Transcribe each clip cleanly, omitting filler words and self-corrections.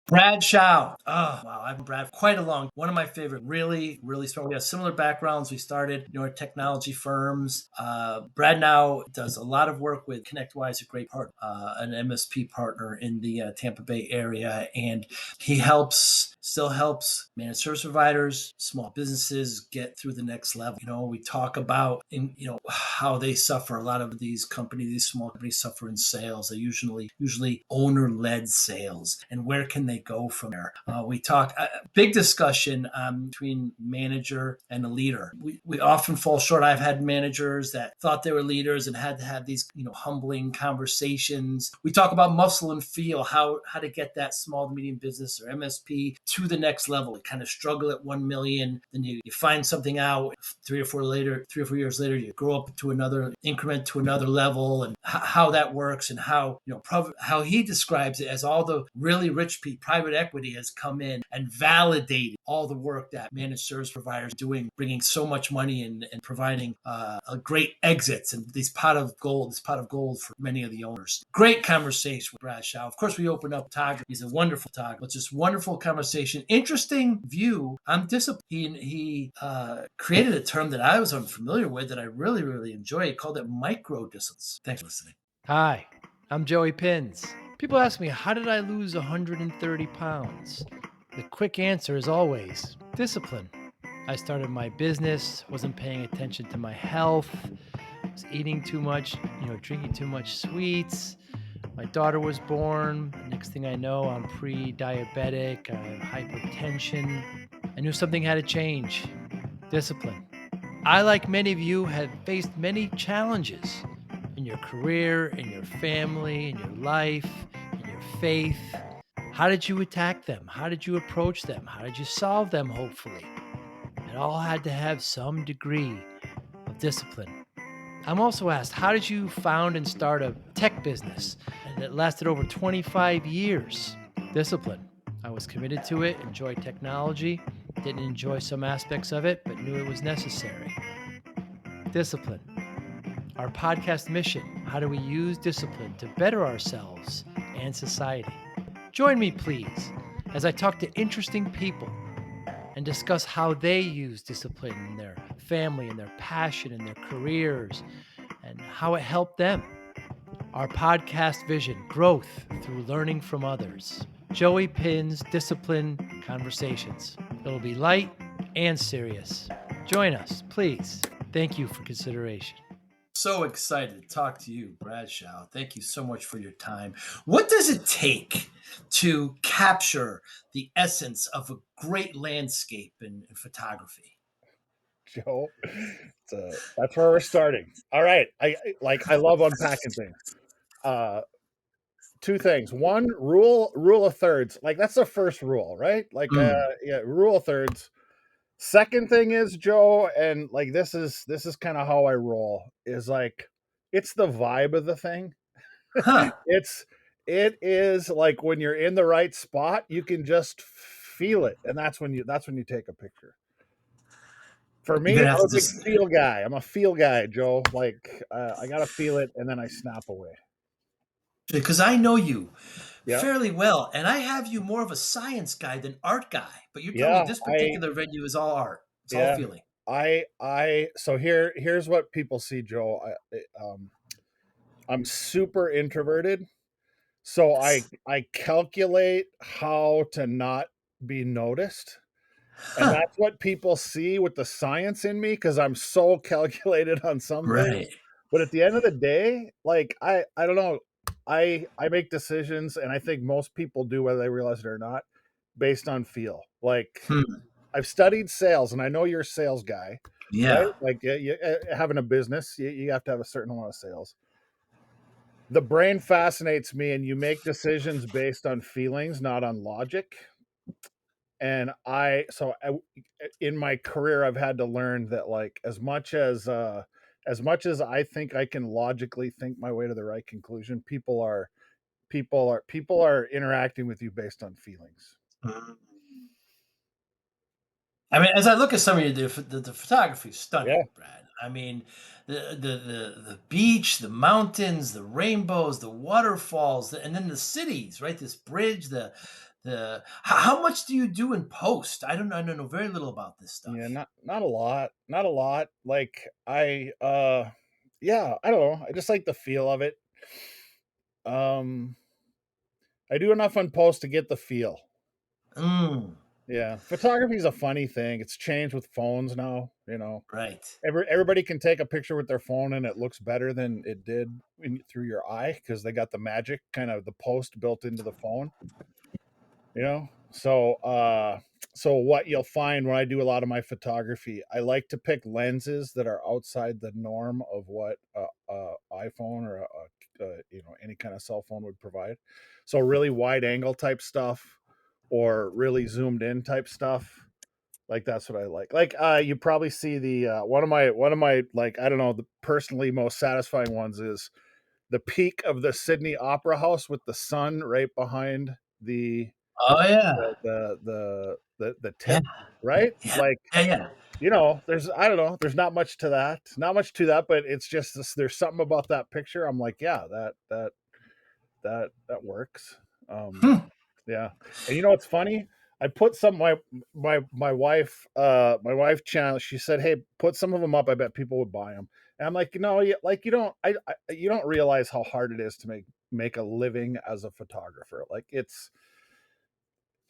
Brad Schow. Oh, wow. I've been Brad quite a long. One of my favorite, really, really smart. We have similar backgrounds. We started, our technology firms. Brad now does a lot of work with ConnectWise, a great partner, an MSP partner in the Tampa Bay area. And he still helps managed service providers, small businesses get through the next level. We talk about, how they suffer. A lot of these companies, these small companies suffer in sales. They usually owner-led sales. And where can they go from there? We talk big discussion between manager and a leader. We often fall short. I've had managers that thought they were leaders and had to have these humbling conversations. We talk about muscle and feel, how to get that small to medium business or MSP to the next level. You kind of struggle at 1 million, then you find something out. 3 or 4 years later, you grow up to another increment, to another level, and how that works, and how how he describes it as all the really rich people, private equity has come in and validated all the work that managed service providers are doing, bringing so much money and providing a great exits and this pot of gold for many of the owners. Great conversation with Brad Schow. Of course, we opened up photography. He's a wonderful photographer. It's just wonderful conversation. Interesting view on discipline. He created a term that I was unfamiliar with that I really, really enjoy. He called it micro disciplines. Thanks for listening. Hi, I'm Joey Pinz. People ask me, how did I lose 130 pounds? The quick answer is always discipline. I started my business, wasn't paying attention to my health, was eating too much, drinking too much sweets. My daughter was born. Next thing I know, I'm pre-diabetic, I have hypertension. I knew something had to change. Discipline. I, like many of you, have faced many challenges in your career, in your family, in your life, in your faith. How did you attack them? How did you approach them? How did you solve them, hopefully? It all had to have some degree of discipline. I'm also asked, how did you found and start a tech business that lasted over 25 years? Discipline. I was committed to it, enjoyed technology, didn't enjoy some aspects of it, but knew it was necessary. Discipline. Our podcast mission: how do we use discipline to better ourselves and society? Join me, please, as I talk to interesting people and discuss how they use discipline in their family, and their passion, and their careers, and how it helped them. Our podcast vision: growth through learning from others. Joey Pinz Discipline Conversations. It'll be light and serious. Join us, please. Thank you for consideration. So excited to talk to you, Brad Schow. Thank you so much for your time. What does it take to capture the essence of a great landscape in photography? Joe, that's where we're starting. All right, I love unpacking things. Two things. One, rule of thirds. Like, that's the first rule, right? Like, rule of thirds. Second thing is, Joe, and like this is kind of how I roll, is like, it's the vibe of the thing. Huh. It is like when you're in the right spot, you can just feel it, and that's when you take a picture. For me, You're gonna I'm have to a big just feel guy. I'm a feel guy, Joe. Like, I gotta feel it, and then I snap away. because I know you Yeah, fairly well, and I have you more of a science guy than art guy. But you're telling me yeah. this particular venue is all art. It's all Yeah. feeling. So here's what people see, Joe. I'm super introverted, so I calculate how to not be noticed. And Huh. that's what people see with the science in me, because I'm so calculated on some things. Right. But at the end of the day, like, I don't know. I make decisions, and I think most people do, whether they realize it or not, based on feel. Like, Hmm. I've studied sales, and I know you're a sales guy, right? Yeah. Like, having a business, you have to have a certain amount of sales. The brain fascinates me, and you make decisions based on feelings, not on logic. And in my career, I've had to learn that, like, as much as I think I can logically think my way to the right conclusion, people are interacting with you based on feelings. Mhm. I mean, as I look at some of your the photography is stunning, Yeah, Brad. I mean, the beach, the mountains, the rainbows, the waterfalls, and then the cities, right? This bridge, How much do you do in post? I don't know very little about this Yeah, stuff. not a lot. Not a lot. Like yeah, I don't know. I just like the feel of it. Um I do enough on post to get the feel. Mm, Yeah. Photography is a funny thing. It's changed with phones now, you know. right. Everybody can take a picture with their phone and it looks better than it did through your eye because they got the magic kind of the post built into the phone, you know. So what you'll find when I do a lot of my photography, I like to pick lenses that are outside the norm of what a iPhone or you know, any kind of cell phone would provide. So really wide angle type stuff or really zoomed in type stuff. Like that's what I like. Like you probably see the one of my like I don't know, the personally most satisfying ones is the peak of the Sydney Opera House with the sun right behind the Oh yeah, the yeah, tip, right? yeah, Like, yeah, yeah. you know, there's I don't know, there's not much to that. Not much to that, but it's just this, there's something about that picture. I'm like, yeah, that works. Um Hmm. yeah. And you know what's funny? I put some my wife channel. She said, "Hey, put some of them up. I bet people would buy them." And I'm like, "No, like you don't. You don't realize how hard it is to make a living as a photographer. Like you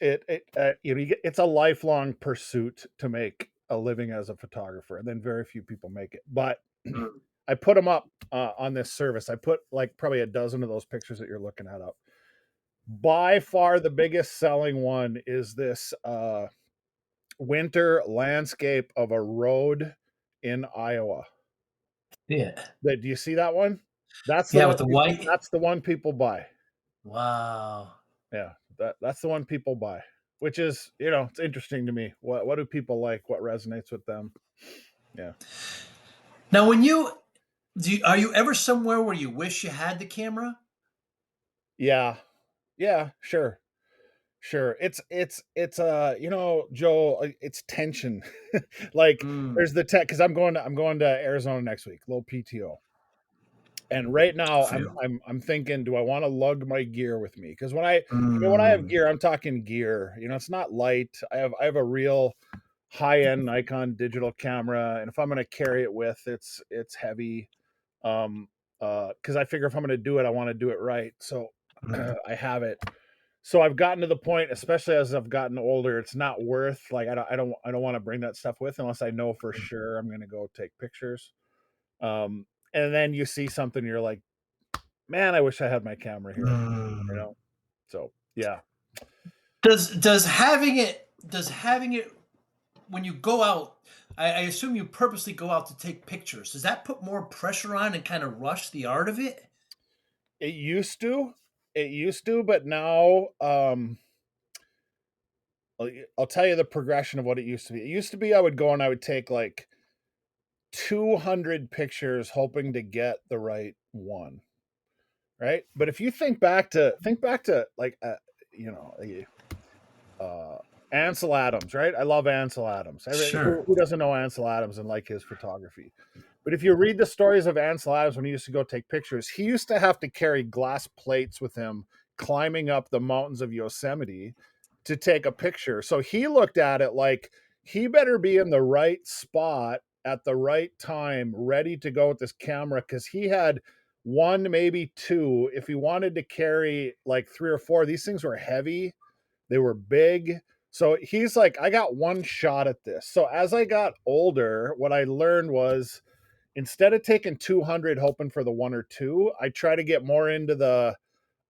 know, it's a lifelong pursuit to make a living as a photographer, and then very few people make it. But Mm. I put them up on this service. I put like probably a dozen of those pictures that you're looking at up. By far the biggest selling one is this winter landscape of a road in Iowa. Yeah, Do you see that one? That's the yeah, one with the people, white. that's the one people buy. Wow. Yeah, that's the one people buy, which is, you know, it's interesting to me. What do people like? What resonates with them? Yeah. Now, when are you ever somewhere where you wish you had the camera? Yeah. Yeah, sure. Sure. It's you know, Joe, it's tension. Like Mm, there's the tech cuz I'm going to Arizona next week, little PTO. And right now for you. I'm thinking, do I want to lug my gear with me? Because when I have Mm, gear, I'm talking gear. You know, it's not light. I have a real high end Nikon digital camera, and if I'm going to carry it with, it's heavy. Um, because I figure if I'm going to do it, I want to do it right. So mm, I have it. So I've gotten to the point, especially as I've gotten older, it's not worth like I don't want to bring that stuff with unless I know for sure I'm going to go take pictures. Um, and then you see something, you're like, man, I wish I had my camera here, you mm. know? So, yeah. Does having it when you go out? I assume you purposely go out to take pictures. Does that put more pressure on and kind of rush the art of it? It used to. It used to, but now, I'll tell you the progression of what it used to be. It used to be I would go and I would take like 200 pictures hoping to get the right one, right? But if you think back to like, you know, uh, Ansel Adams, right? I love Ansel Adams. Sure. Who doesn't know Ansel Adams and like his photography? But if you read the stories of Ansel Adams when he used to go take pictures, he used to have to carry glass plates with him climbing up the mountains of Yosemite to take a picture. So he looked at it like he better be in the right spot at the right time, ready to go with this camera because he had one, maybe two. If he wanted to carry like three or four, these things were heavy, they were big. So he's like, I got one shot at this. So as I got older, what I learned was instead of taking 200 hoping for the one or two, I try to get more into the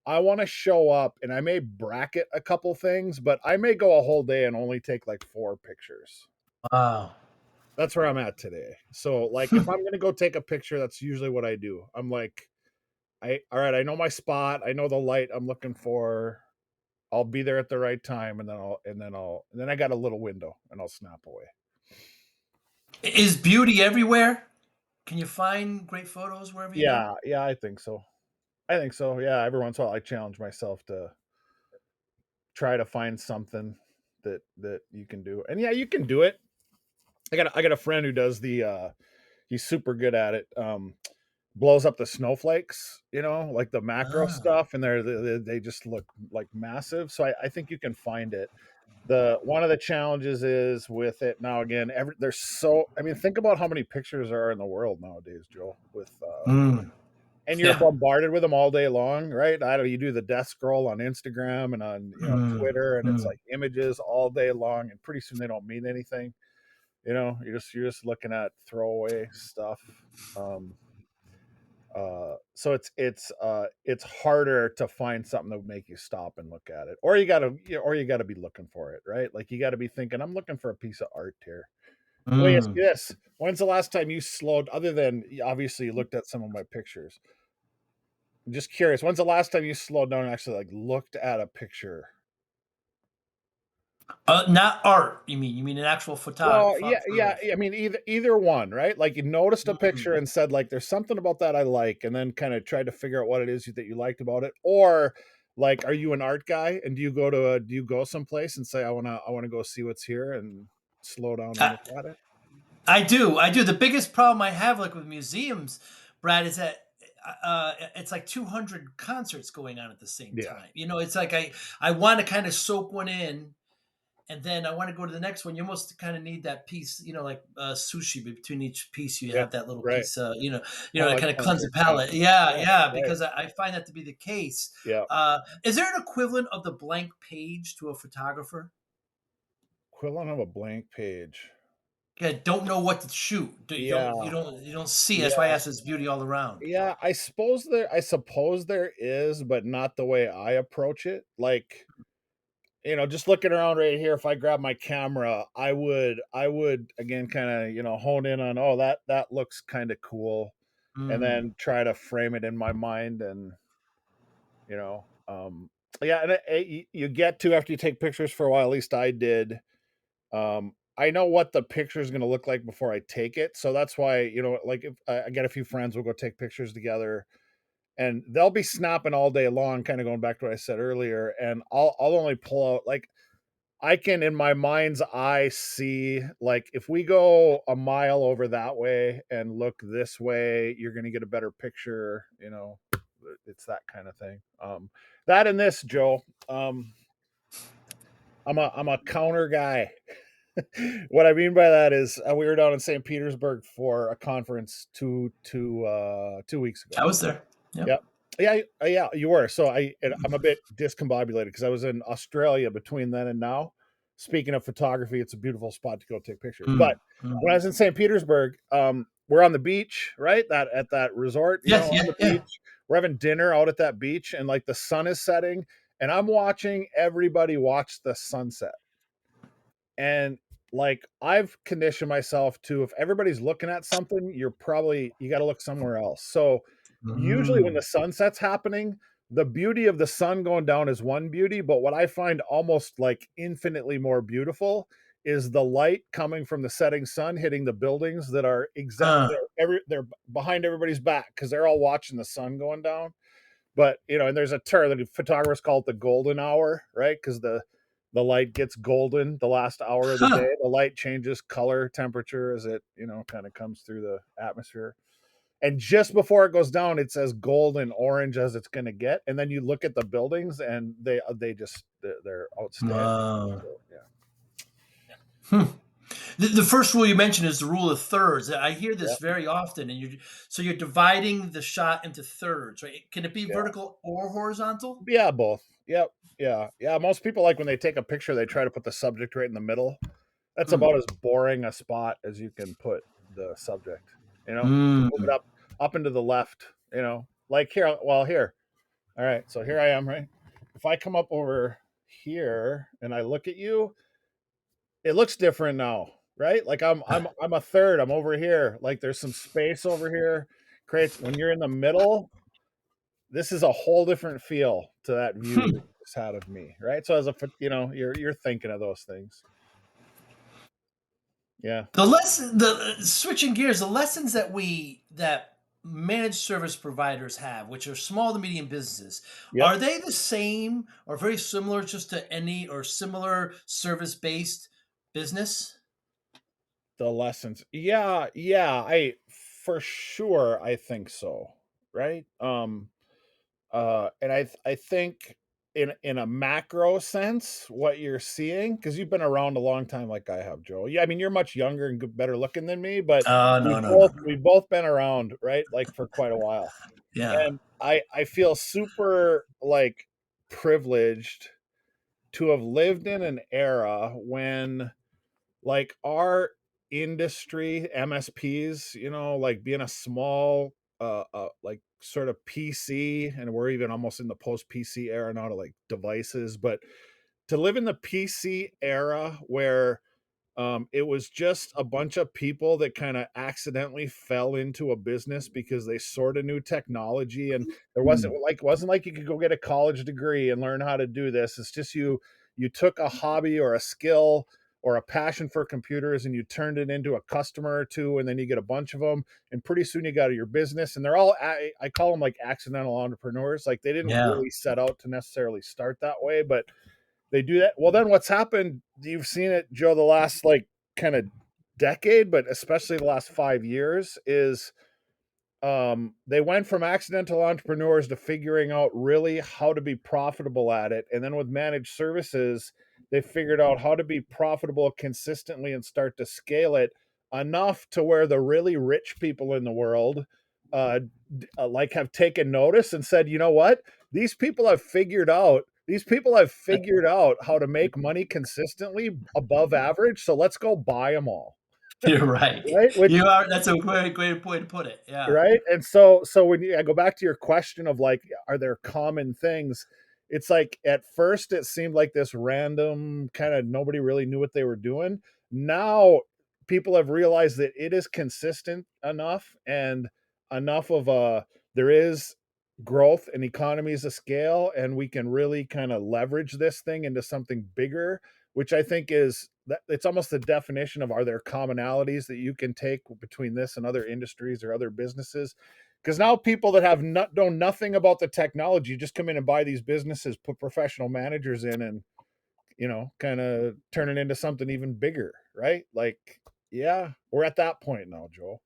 I want to show up and I may bracket a couple things, but I may go a whole day and only take like four pictures. Wow. That's where I'm at today. So like if I'm going to go take a picture, that's usually what I do. I'm like, all right, I know my spot. I know the light I'm looking for. I'll be there at the right time and then I got a little window and I'll snap away. Is beauty everywhere? Can you find great photos wherever you go? Yeah, yeah, I think so. I think so. Yeah, every once in a while I challenge myself to try to find something that you can do. And yeah, you can do it. I got a friend who does the he's super good at it. blows up the snowflakes, like the macro Ah. stuff, and they just look like massive. So I think you can find it. The one of the challenges is with it now again, there's so I mean, think about how many pictures there are in the world nowadays, Joe, with Mm. and you're Yeah. bombarded with them all day long, right? I don't You do the death scroll on Instagram and on, Mm. Twitter, and it's Mm. like images all day long, and pretty soon they don't mean anything. You're just looking at throwaway stuff. Um, so it's harder to find something that would make you stop and look at it, or you gotta be looking for it, right? Like you got to be thinking, I'm looking for a piece of art here. Let me ask Mm. you this: when's the last time you slowed? Other than obviously you looked at some of my pictures. I'm just curious. When's the last time you slowed down and actually like looked at a picture? Not art. You mean an actual Well, yeah. photograph? I mean, either one, right? Like you noticed a picture Mm. and said, like, "There's something about that I like," and then kind of tried to figure out what it is that you liked about it, or like, are you an art guy and do you go someplace and say, I wanna go see what's here and slow down and I, look at it? I do. I do. The biggest problem I have, like with museums, Brad, is that it's like 200 concerts going on at the same Yeah, time. It's like I want to kind of soak one in, and then I want to go to the next one. You almost kind of need that piece, like sushi. Between each piece, you yeah, have that little right. piece. That Palate kind of cleanse the cleanser, yeah, palate. Yeah, yeah, yeah. right, Because I find that to be the case. yeah. Is there an equivalent of the blank page to a photographer? Equivalent of a blank page. Yeah, don't know what to shoot. You Yeah, don't. You don't. You don't see. That's why I yeah. asked this beauty all around. Yeah, I suppose there is, but not the way I approach it. Like, just looking around right here, if I grab my camera, I would again kind of, hone in on, oh, that looks kind of cool, and Mm. then try to frame it in my mind, and you know, um yeah, and you get to, after you take pictures for a while, at least I did. I know what the picture is going to look like before I take it, so that's why, like if I get a few friends, we'll go take pictures together, and they'll be snapping all day long, kind of going back to what I said earlier. And I'll only pull out, like, I can in my mind's eye see, like, if we go a mile over that way and look this way, you're going to get a better picture. It's that kind of thing. That and this, Joe. I'm a counter guy. What I mean by that is, we were down in St. Petersburg for a conference 2 weeks ago. I was there. Yep. Yep. Yeah, yeah, you were. So I'm a bit discombobulated because I was in Australia between then and now. Speaking of photography, it's a beautiful spot to go take pictures. But Mm. when I Mm. was in St. Petersburg, we're on the beach, right? That At that resort, Yeah. on Yeah. the Yeah. beach. We're having dinner out at that beach, and like the sun is setting, and I'm watching everybody watch the sunset. And like, I've conditioned myself to, if everybody's looking at something, you got to look somewhere else. So usually when Mm. the sunset's happening, the beauty of the sun going down is one beauty, but what I find almost like infinitely more beautiful is the light coming from the setting sun hitting the buildings that are Uh, they're behind everybody's back because they're all watching the sun going down. But, and there's a term that photographers call it the golden hour, right? Because the light gets golden the last hour of the huh. day. The light changes color, temperature as it, kind of comes through the atmosphere. And just before it goes down, it's as golden orange as it's going to get. And then you look at the buildings, and they're outstanding. Wow. So, yeah, Hmm. The first rule you mentioned is the rule of thirds. I hear yeah, this very often, and you're dividing the shot into thirds, right? Can it be yeah, vertical or horizontal? yeah, both. Yep, yeah, yeah. Most people, like when they take a picture, they try to put the subject right in the middle. That's Mm. about as boring a spot as you can put the subject. Move it Mm. up and to the left. Like here. Well, here. All right. So here I am. Right. If I come up over here and I look at you, it looks different now. Right. Like I'm a third. I'm over here. Like there's some space over here. Creates when you're in the middle. This is a whole different feel to that view that Hmm. you just had of me. Right. So you're thinking of those things. Yeah. The switching gears, the lessons that managed service providers have, which are small to medium businesses, Yep. are they the same or very similar just to any or similar service based business? The lessons. Yeah, yeah. for sure, I think so, right? And I think in a macro sense, what you're seeing, because you've been around a long time like I have, Joe. Yeah, I mean, you're much younger and better looking than me, but Oh, no, no, no. we've both been around, right? Like for quite a while. Yeah. And I feel super like privileged to have lived in an era when like our industry, MSPs, like being a small, like sort of PC, and we're even almost in the post PC era now to like devices, but to live in the PC era where it was just a bunch of people that kind of accidentally fell into a business because they sort of knew technology, and there wasn't Mm. like wasn't like you could go get a college degree and learn how to do this. It's just you took a hobby or a skill or a passion for computers and you turned it into a customer or two, and then you get a bunch of them, and pretty soon you got your business. And they're all I call them like accidental entrepreneurs. Like they didn't Yeah. really set out to necessarily start that way, but they do that. Well, then what's happened, you've seen it, Joe, the last like kind of decade, but especially the last 5 years, is they went from accidental entrepreneurs to figuring out really how to be profitable at it. And then with managed services, they figured out how to be profitable consistently and start to scale it enough to where the really rich people in the world uh, like have taken notice and said, you know what? These people have figured out how to make money consistently above average. So let's go buy them all. You're right. Right. Which You are. That's a very great way to put it. Yeah. right? And so when I go back to your question of like, are there common things? It's like at first it seemed like this random kind of nobody really knew what they were doing. Now people have realized that it is consistent enough and enough of a there is growth and economies of scale, and we can really kind of leverage this thing into something bigger, which I think is that it's almost the definition of, are there commonalities that you can take between this and other industries or other businesses? Because now people that have not know nothing about the technology just come in and buy these businesses, put professional managers in, and kind of turn it into something even bigger, right? Like, yeah, we're at that point now, Joel.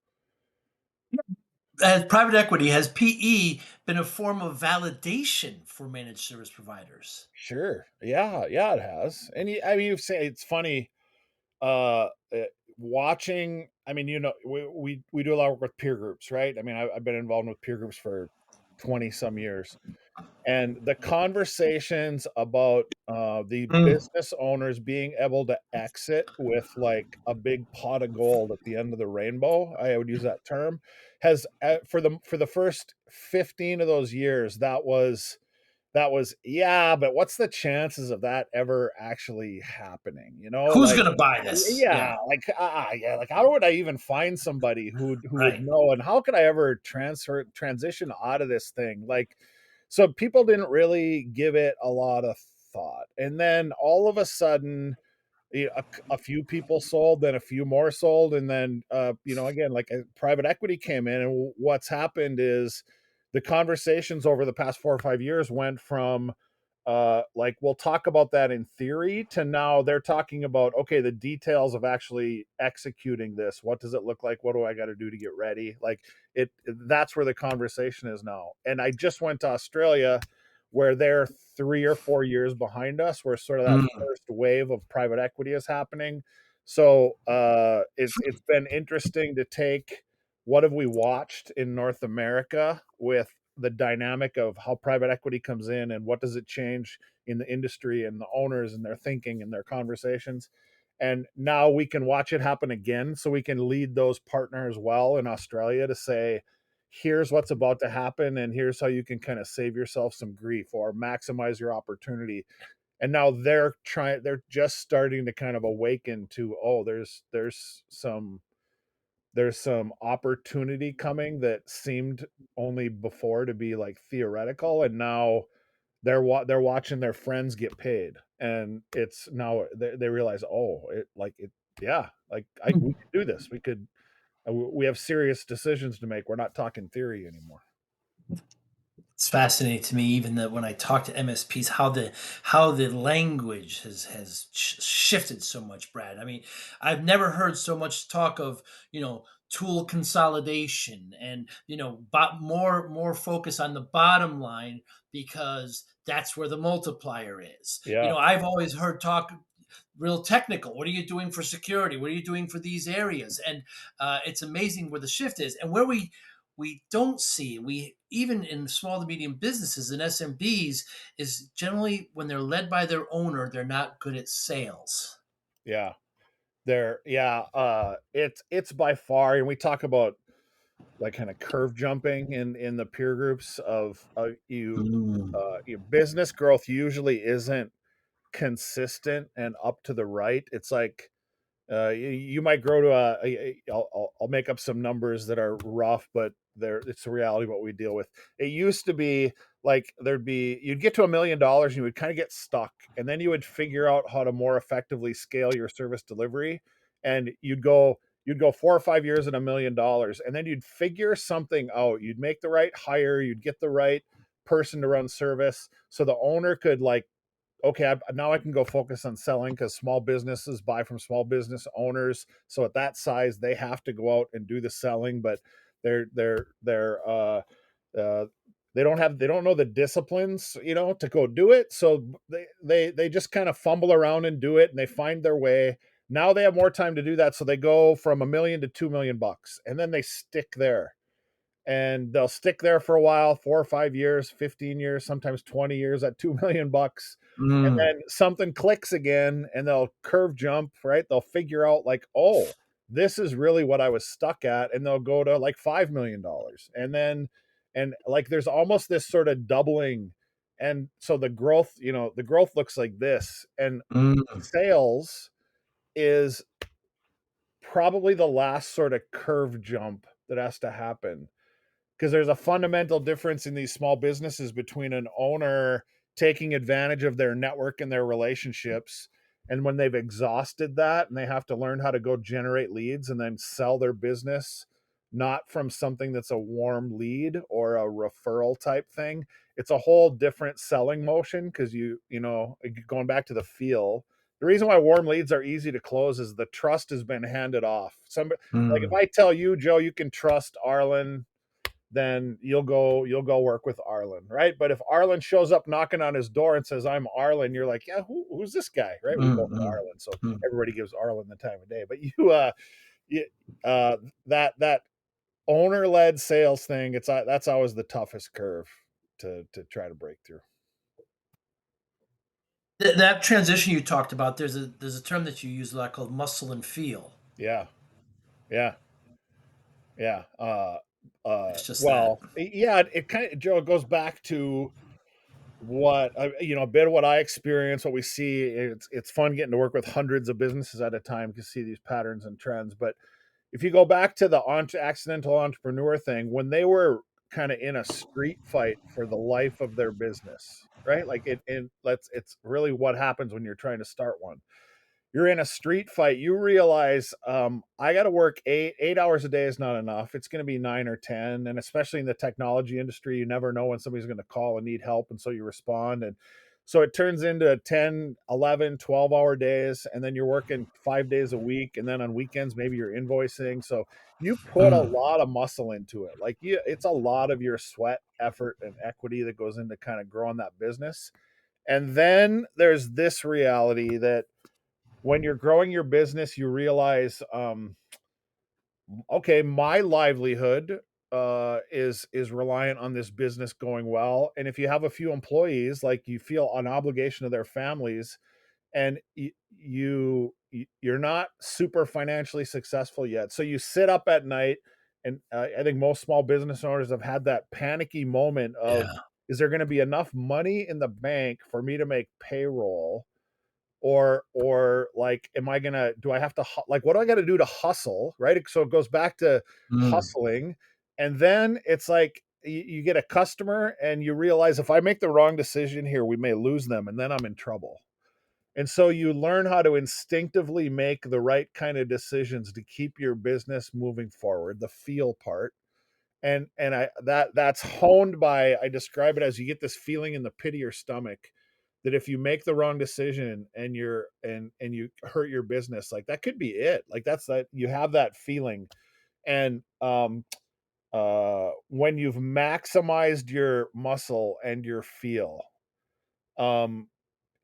As private equity, has PE been a form of validation for managed service providers? Sure, yeah, it has. And I mean, you say it's funny uh, uh, watching. I mean, we do a lot of work with peer groups, right? I mean, I've been involved with peer groups for 20 some years, and the conversations about the Mm. business owners being able to exit with like a big pot of gold at the end of the rainbow, I would use that term, has for the first 15 of those years, that was, yeah, but what's the chances of that ever actually happening? Who's Like, going to buy this? yeah, Yeah. like, yeah, like how would I even find somebody who would Right. know, and how could I ever transition out of this thing? Like, so people didn't really give it a lot of thought, and then all of a sudden, a few people sold, then a few more sold, and then again, like private equity came in, and what's happened is the conversations over the past 4 or 5 years went from like we'll talk about that in theory to now they're talking about, okay, the details of actually executing this. What does it look like? What do I got to do to get ready? Like that's where the conversation is now. And I just went to Australia, where they're 3 or 4 years behind us, where sort of that Mm. first wave of private equity is happening. So it's been interesting to take what have we watched in North America with the dynamic of how private equity comes in and what does it change in the industry and the owners and their thinking and their conversations. And now we can watch it happen again, so we can lead those partners well in Australia to say, here's what's about to happen, and here's how you can kind of save yourself some grief or maximize your opportunity. And now they're just starting to kind of awaken to, oh, there's some opportunity coming that seemed only before to be like theoretical, and now they're watching their friends get paid, and it's now they realize, oh, yeah, like we could do this. We have serious decisions to make. We're not talking theory anymore. It's fascinating to me, even that when I talk to MSPs, how the language has shifted so much, Brad. I mean, I've never heard so much talk of tool consolidation, and more focus on the bottom line, because that's where the multiplier is. Yeah. I've always heard talk real technical. What are you doing for security? What are you doing for these areas? And it's amazing where the shift is, and where we don't see, we even in small to medium businesses and SMBs, is generally when they're led by their owner, they're not good at sales. Yeah. It's by far, and we talk about like kind of curve jumping in the peer groups of Mm. your business growth usually isn't consistent and up to the right. It's like you might grow to I'll make up some numbers that are rough, but it's the reality of what we deal with. It used to be like you'd get to $1 million and you would kind of get stuck, and then you would figure out how to more effectively scale your service delivery, and you'd go 4 or 5 years at $1 million, and then you'd figure something out. You'd make the right hire, you'd get the right person to run service, so the owner could like, okay, now I can go focus on selling, because small businesses buy from small business owners. So at that size, they have to go out and do the selling, but they're uh, they don't know the disciplines, to go do it. So they just kind of fumble around and do it, and they find their way. Now they have more time to do that, so they go from $1 million to $2 million, and then they stick there, and they'll stick there for a while, 4 or 5 years, 15 years, sometimes 20 years at $2 million. And Mm. then something clicks again, and they'll curve jump, right? They'll figure out like, oh, this is really what I was stuck at. And they'll go to like $5 million. And like, there's almost this sort of doubling. And so the growth looks like this. And Mm. sales is probably the last sort of curve jump that has to happen, because there's a fundamental difference in these small businesses between an owner taking advantage of their network and their relationships, and when they've exhausted that and they have to learn how to go generate leads and then sell their business, not from something that's a warm lead or a referral type thing. It's a whole different selling motion, because going back to the feel, the reason why warm leads are easy to close is the trust has been handed off. Somebody, like, if Mm. I tell you, Joe, you can trust Arlen, then you'll go work with Arlen, right? But if Arlen shows up knocking on his door and says, "I'm Arlen," you're like, "Yeah, who's this guy?" Right? We Mm. both know Mm. Arlen, so Mm. everybody gives Arlen the time of day. But you that owner led sales thing, that's always the toughest curve to try to break through. That transition you talked about, there's a term that you use a lot called muscle and feel. Yeah, yeah, yeah. It's just that. Well, yeah, it kind of, Joe, it goes back to a bit of what I experience, what we see. It's fun getting to work with hundreds of businesses at a time to see these patterns and trends. But if you go back to the accidental entrepreneur thing, when they were kind of in a street fight for the life of their business, right? Like it's really what happens when you're trying to start one. You're in a street fight, you realize, I got to work 8 hours a day is not enough. It's going to be 9 or 10. And especially in the technology industry, you never know when somebody's going to call and need help. And so you respond. And so it turns into 10, 11, 12 hour days. And then you're working 5 days a week. And then on weekends, maybe you're invoicing. So you put a Mm. lot of muscle into it. Like, it's a lot of your sweat, effort, and equity that goes into kind of growing that business. And then there's this reality that when you're growing your business, you realize, okay, my livelihood is reliant on this business going well. And if you have a few employees, like, you feel an obligation to their families, and you're not super financially successful yet. So you sit up at night, and I think most small business owners have had that panicky moment of, Yeah. is there going to be enough money in the bank for me to make payroll? Or like, am I gonna do I have to like, what do I got to do to hustle, right? So it goes back to Mm. hustling. And then it's like, you get a customer and you realize, if I make the wrong decision here, we may lose them, and then I'm in trouble. And so you learn how to instinctively make the right kind of decisions to keep your business moving forward, the feel part. And that's honed by, I describe it as, you get this feeling in the pit of your stomach that if you make the wrong decision and you hurt your business, like, that could be it. Like, that's that, you have that feeling. And when you've maximized your muscle and your feel, um,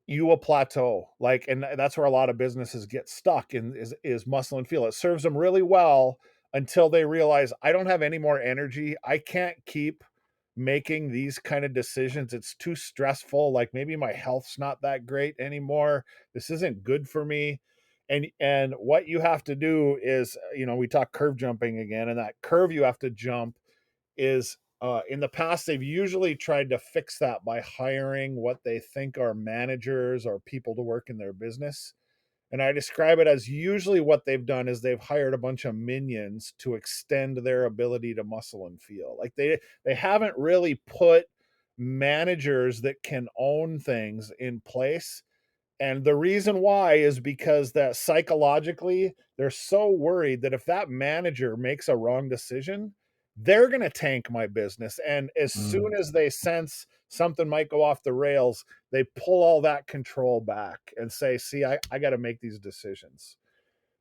you will plateau. Like, and that's where a lot of businesses get stuck in is muscle and feel. It serves them really well until they realize I don't have any more energy. I can't keep making these kind of decisions. It's too stressful. Like maybe my health's not that great anymore. This isn't good for me. And what you have to do is, we talk curve jumping again, and that curve you have to jump is in the past they've usually tried to fix that by hiring what they think are managers or people to work in their business. And I describe it as usually what they've done is they've hired a bunch of minions to extend their ability to muscle and feel. Like they haven't really put managers that can own things in place, and the reason why is because that psychologically, they're so worried that if that manager makes a wrong decision, they're going to tank my business. And as soon Mm. as they sense something might go off the rails, they pull all that control back and say, see, I got to make these decisions.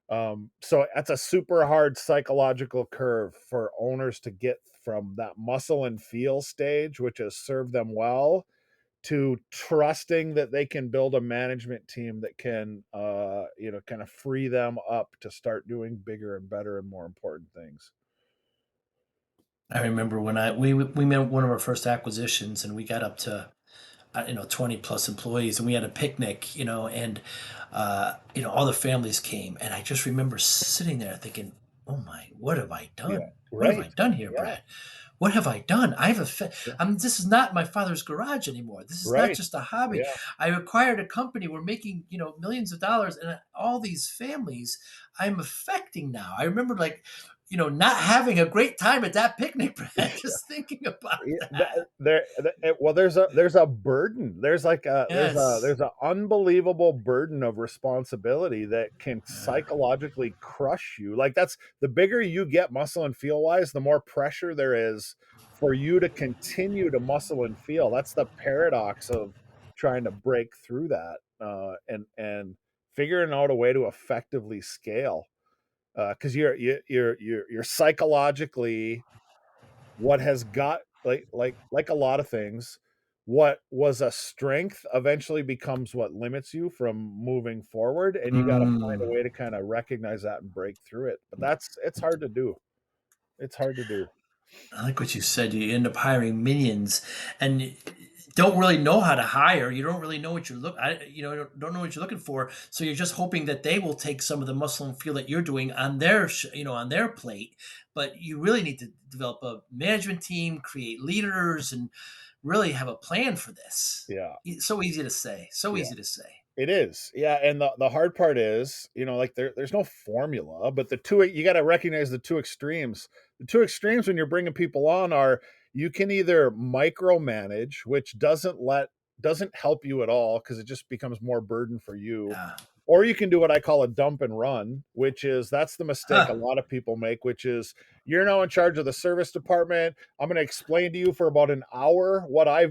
So that's a super hard psychological curve for owners to get from that muscle and feel stage, which has served them well, to trusting that they can build a management team that can, kind of free them up to start doing bigger and better and more important things. I remember when we made one of our first acquisitions, and we got up to 20 plus employees, and we had a picnic, and all the families came, and I just remember sitting there thinking, oh my, what have I Yeah. done? What have Right. I done here, Yeah. Brad? What have I done? Yeah. This is not my father's garage anymore. This is not Right. just a hobby. Yeah. I acquired a company. We're making, millions of dollars, and all these families I'm affecting now. I remember, like, not having a great time at that picnic, Brad, just thinking about Yeah, that. well, there's a burden. There's like a Yes. there's an unbelievable burden of responsibility that can Uh, psychologically crush you. Like that's the bigger you get muscle and feel wise, the more pressure there is for you to continue to muscle and feel. That's the paradox of trying to break through that, and figuring out a way to effectively scale. Because you're psychologically what has got like a lot of things, what was a strength eventually becomes what limits you from moving forward, and you got to find a mm. way to kind of recognize that and break through it. But it's hard to do. It's hard to do. I like what you said. You end up hiring minions, and you don't really know how to hire. You don't really know what you're don't know what you're looking for. So you're just hoping that they will take some of the muscle and feel that you're doing on their, on their plate. But you really need to develop a management team, create leaders, and really have a plan for this. Yeah. So easy to say. So Yeah. easy to say. It is. Yeah, and the hard part is, like there's no formula, but you got to recognize the two extremes. The two extremes when you're bringing people on are you can either micromanage, which doesn't help you at all because it just becomes more burden for you. Yeah. Or you can do what I call a dump and run, which is that's the mistake a Huh. lot of people make, which is you're now in charge of the service department. I'm going to explain to you for about an hour what I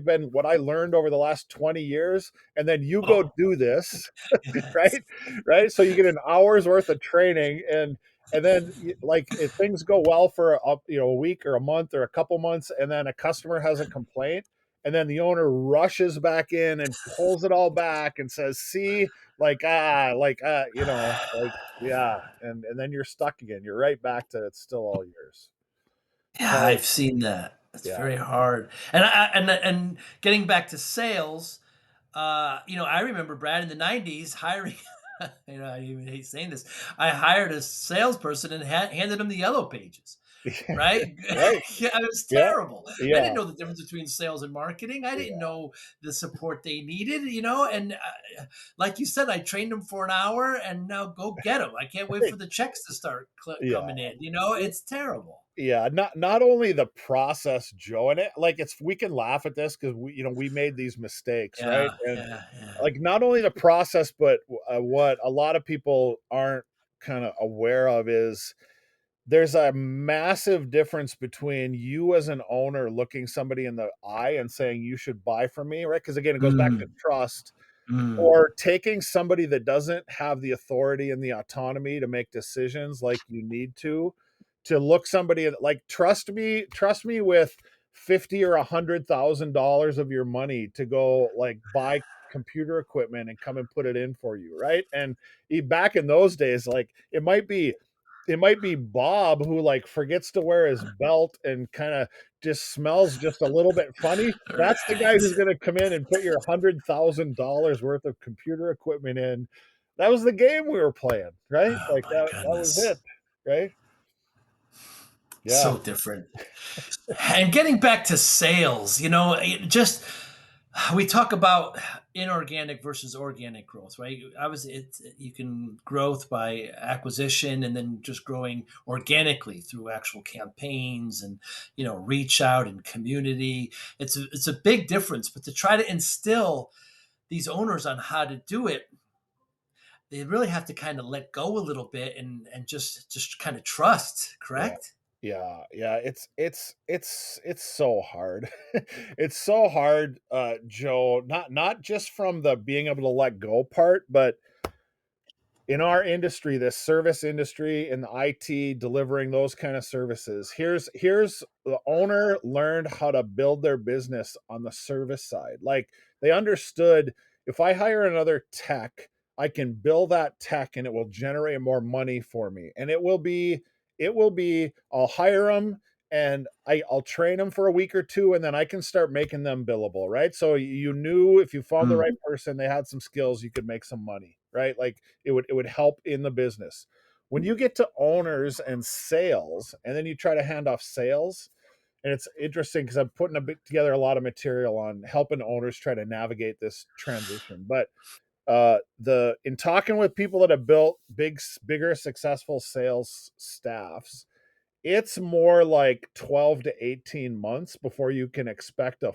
learned over the last 20 years, and then you go Oh. do this, Yes. right? Right? So you get an hour's worth of training, and then like if things go well for a week or a month or a couple months, and then a customer has a complaint, and then the owner rushes back in and pulls it all back and says, "See, like yeah," and then you're stuck again. You're right back to it's still all yours. It's Yeah, hard. I've seen that. It's Yeah. very hard. And getting back to sales, I remember Brad in the '90s hiring. I even hate saying this. I hired a salesperson and handed him the yellow pages. Right? Right. Yeah, it was Yeah. terrible. I Yeah. didn't know the difference between sales and marketing. I didn't Yeah. know the support they needed, and like you said, I trained them for an hour, and now go get them. I can't wait Right. for the checks to start Yeah. coming in. It's terrible. Yeah, not only the process, Joe, and it like it's we can laugh at this because we made these mistakes, right? Yeah, And yeah, yeah. like not only the process, but what a lot of people aren't kind of aware of is there's a massive difference between you as an owner looking somebody in the eye and saying you should buy from me, right? Because again, it goes back to Mm, trust, mm. or taking somebody that doesn't have the authority and the autonomy to make decisions like you need to to look somebody like, trust me with 50 or $100,000 of your money to go like buy computer equipment and come and put it in for you, right? And back in those days, like it might be Bob who like forgets to wear his belt and kind of just smells just a little bit funny. That's the guy Right. who's going to come in and put your $100,000 worth of computer equipment in. That was the game we were playing, right? Oh Like my that was goodness. it, right? Yeah, So different. And getting back to sales, just we talk about inorganic versus organic growth, right? Obviously, you can growth by acquisition and then just growing organically through actual campaigns and reach out and community. It's a big difference, but to try to instill these owners on how to do it, they really have to kind of let go a little bit and just kind of trust. yeah. Correct? Yeah, it's so hard. It's so hard, Joe, not just from the being able to let go part, but in our industry, this service industry in the IT delivering those kind of services, here's the owner learned how to build their business on the service side. Like they understood, if I hire another tech, I can bill that tech and it will generate more money for me. And it will be I'll hire them and I'll train them for a week or two and then I can start making them billable, right? So you knew if you found the Mm, right person, they had some skills, you could make some money, right? Like it would help in the business. When you get to owners and sales, and then you try to hand off sales, and it's interesting because I'm putting together a lot of material on helping owners try to navigate this transition. But the in talking with people that have built bigger, successful sales staffs, it's more like 12 to 18 months before you can expect a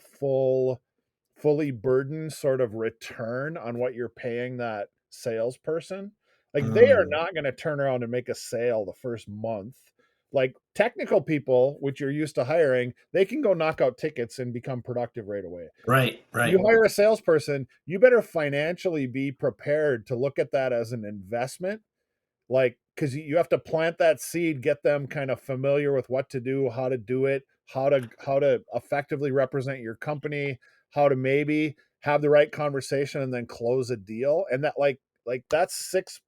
fully burdened sort of return on what you're paying that salesperson. Like they are mm. not going to turn around and make a sale the first month. Like technical people, which you're used to hiring, they can go knock out tickets and become productive right away. Right, You right. hire a salesperson, you better financially be prepared to look at that as an investment, like because you have to plant that seed, get them kind of familiar with what to do, how to do it, how to effectively represent your company, how to maybe have the right conversation and then close a deal. And that like that's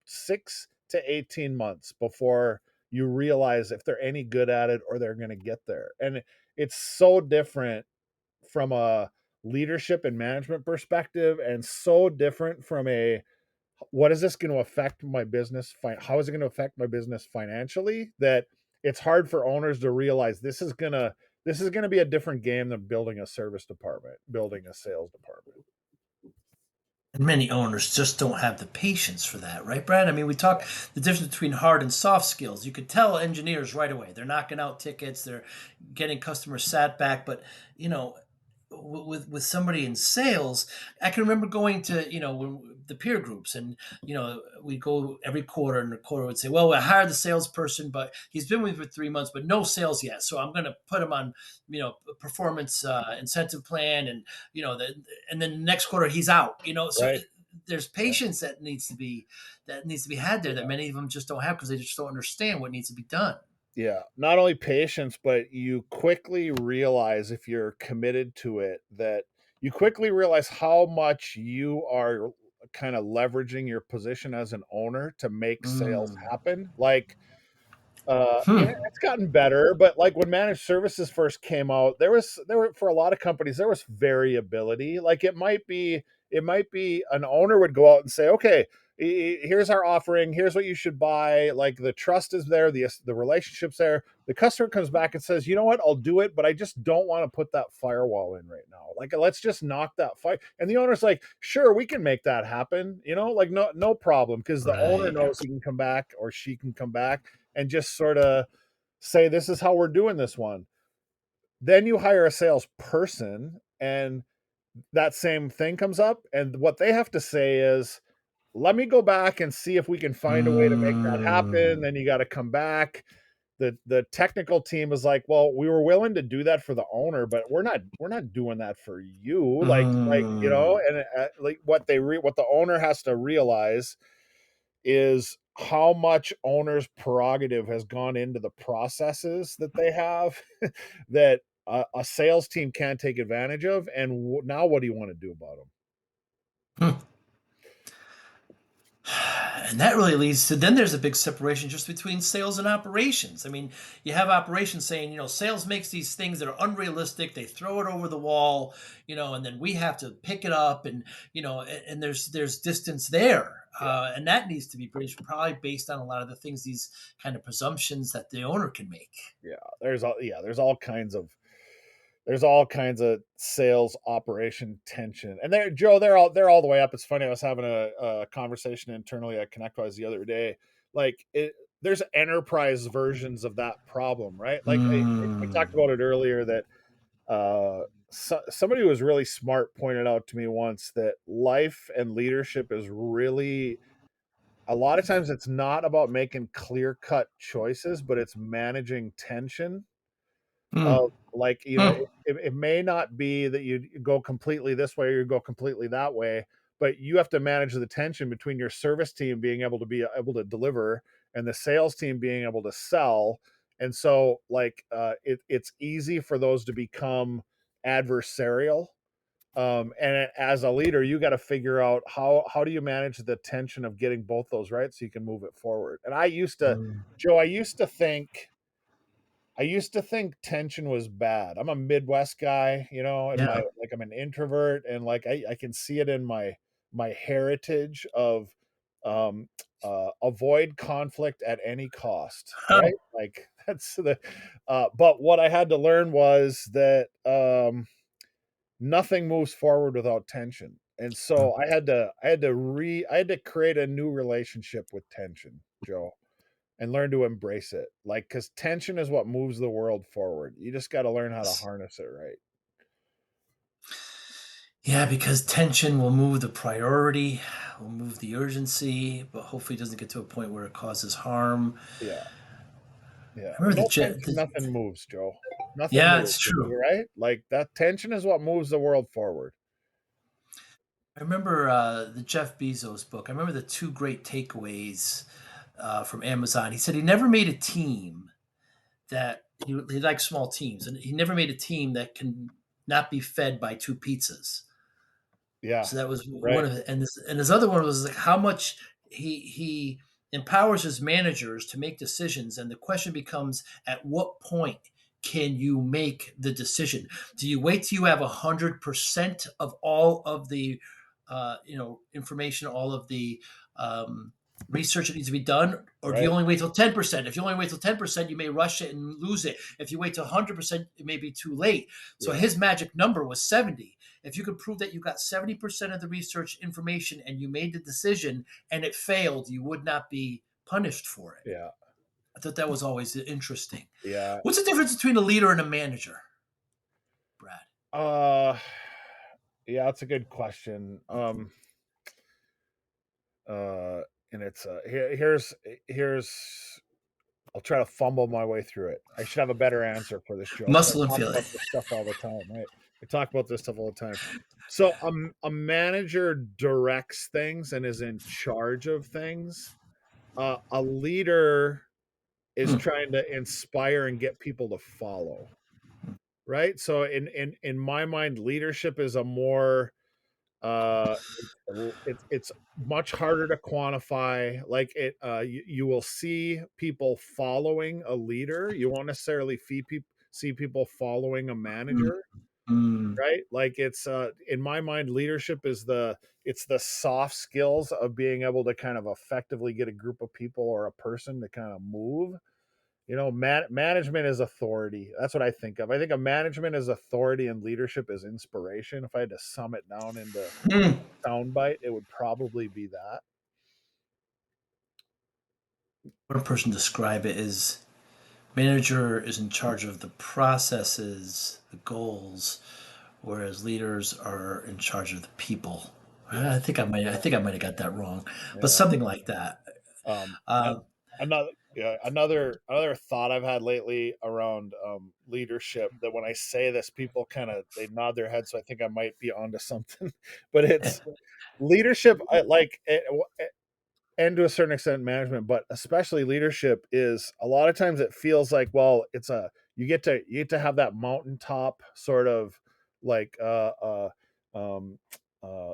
six to 18 months before you realize if they're any good at it or they're going to get there. And it's so different from a leadership and management perspective, and so different from a, what is this going to affect my business? How is it going to affect my business financially? That it's hard for owners to realize this is gonna be a different game than building a service department, building a sales department. And many owners just don't have the patience for that, right, Brad? I mean, we talk the difference between hard and soft skills. You could tell engineers right away. They're knocking out tickets, they're getting customer sat back, but you know, with somebody in sales, I can remember going to the peer groups, and we go every quarter, and the quarter would say, "Well, we hired the salesperson, but he's been with me for 3 months, but no sales yet. So I'm going to put him on a performance incentive plan, and and then the next quarter he's out. So Right. there's Yeah. patience that needs to be had there that many of them just don't have because they just don't understand what needs to be done. Yeah. Not only patience, but you quickly realize, if you're committed to it, that you quickly realize how much you are kind of leveraging your position as an owner to make sales Mm. happen. Like, Hmm. it's gotten better, but like when managed services first came out, there were for a lot of companies there was variability. Like it might be an owner would go out and say, okay, here's our offering, here's what you should buy. Like the trust is there, the relationship's there. The customer comes back and says, you know what, I'll do it, but I just don't want to put that firewall in right now. Like let's just knock that fire. And the owner's like, sure, we can make that happen. Like no problem, because the owner Right. knows he can come back or she can come back and just sort of say, this is how we're doing this one. Then you hire a salesperson and that same thing comes up. And what they have to say is, let me go back and see if we can find a way to make that Mm. happen. Then you got to come back. The technical team is like, well, we were willing to do that for the owner, but we're not doing that for you. Like, Mm. and like what the owner has to realize is how much owner's prerogative has gone into the processes that they have that a sales team can't take advantage of. And now what do you want to do about them? Hmm. And that really leads to then there's a big separation just between sales and operations. I mean, you have operations saying, sales makes these things that are unrealistic. They throw it over the wall, and then we have to pick it up, and and there's distance there, Yeah. and that needs to be bridged probably based on a lot of the things, these kind of presumptions that the owner can make. Yeah. There's all kinds of sales operation tension. And Joe, they're all the way up. It's funny. I was having a conversation internally at ConnectWise the other day. Like there's enterprise versions of that problem, right? Like I talked Mm, about it earlier that somebody who was really smart pointed out to me once that life and leadership is really a lot of times it's not about making clear cut choices, but it's managing tension mm, of like, mm, it may not be that you go completely this way or you go completely that way, but you have to manage the tension between your service team being able to deliver and the sales team being able to sell. And so like it's easy for those to become adversarial. And as a leader, you got to figure out how do you manage the tension of getting both those right so you can move it forward. And mm. Joe, I used to think tension was bad. I'm a Midwest guy, and Yeah. I'm an introvert, and like I can see it in my heritage of um avoid conflict at any cost, Huh. right? Like that's the but what I had to learn was that nothing moves forward without tension. And so I had to create a new relationship with tension, Joe, and learn to embrace it. Like, because tension is what moves the world forward. You just got to learn how to harness it right. Yeah, because tension will move the priority, will move the urgency, but hopefully it doesn't get to a point where it causes harm. Yeah, yeah. I remember No tension, nothing moves, Joe. Nothing yeah, moves. it's true. Right? Like that tension is what moves the world forward. I remember the Jeff Bezos book. I remember the two great takeaways from Amazon. He said he never made a team that he likes small teams, and he never made a team that can not be fed by two pizzas. Yeah. So that was one Right. of it, and his other one was like how much he empowers his managers to make decisions, and the question becomes, at what point can you make the decision? Do you wait till you have 100% of all of the information, all of the um, research that needs to be done, or do you Right. only wait till 10%? If you only wait till 10%, you may rush it and lose it. If you wait till 100%, it may be too late. So Yeah. his magic number was 70. If you could prove that you got 70% of the research information and you made the decision and it failed, you would not be punished for it. Yeah. I thought that was always interesting. Yeah. What's the difference between a leader and a manager, Brad? Uh, yeah, that's a good question. Uh, and it's here's I'll try to fumble my way through it. I should have a better answer for this, Joe, because Muscle I and talk feeling. about this stuff all the time, right? I talk about this stuff all the time. So a manager directs things and is in charge of things. A leader is Hmm. trying to inspire and get people to follow, right? So in my mind, leadership is a more it's much harder to quantify. Like you will see people following a leader. You won't necessarily see people following a Mm, manager, mm, right? Like it's in my mind, leadership is it's the soft skills of being able to kind of effectively get a group of people or a person to kind of move. Management is authority. That's what I think of. I think of management as authority and leadership as inspiration. If I had to sum it down into mm. soundbite, it would probably be that. One person describe it as manager is in charge of the processes, the goals, whereas leaders are in charge of the people. Yeah, I think I might have got that wrong, but yeah. something like that. And Uh, another thought I've had lately around leadership that when I say this, people kind of they nod their head, so I think I might be onto something. But it's leadership. and to a certain extent management, but especially leadership is a lot of times it feels like, well, it's a you get to have that mountaintop sort of like um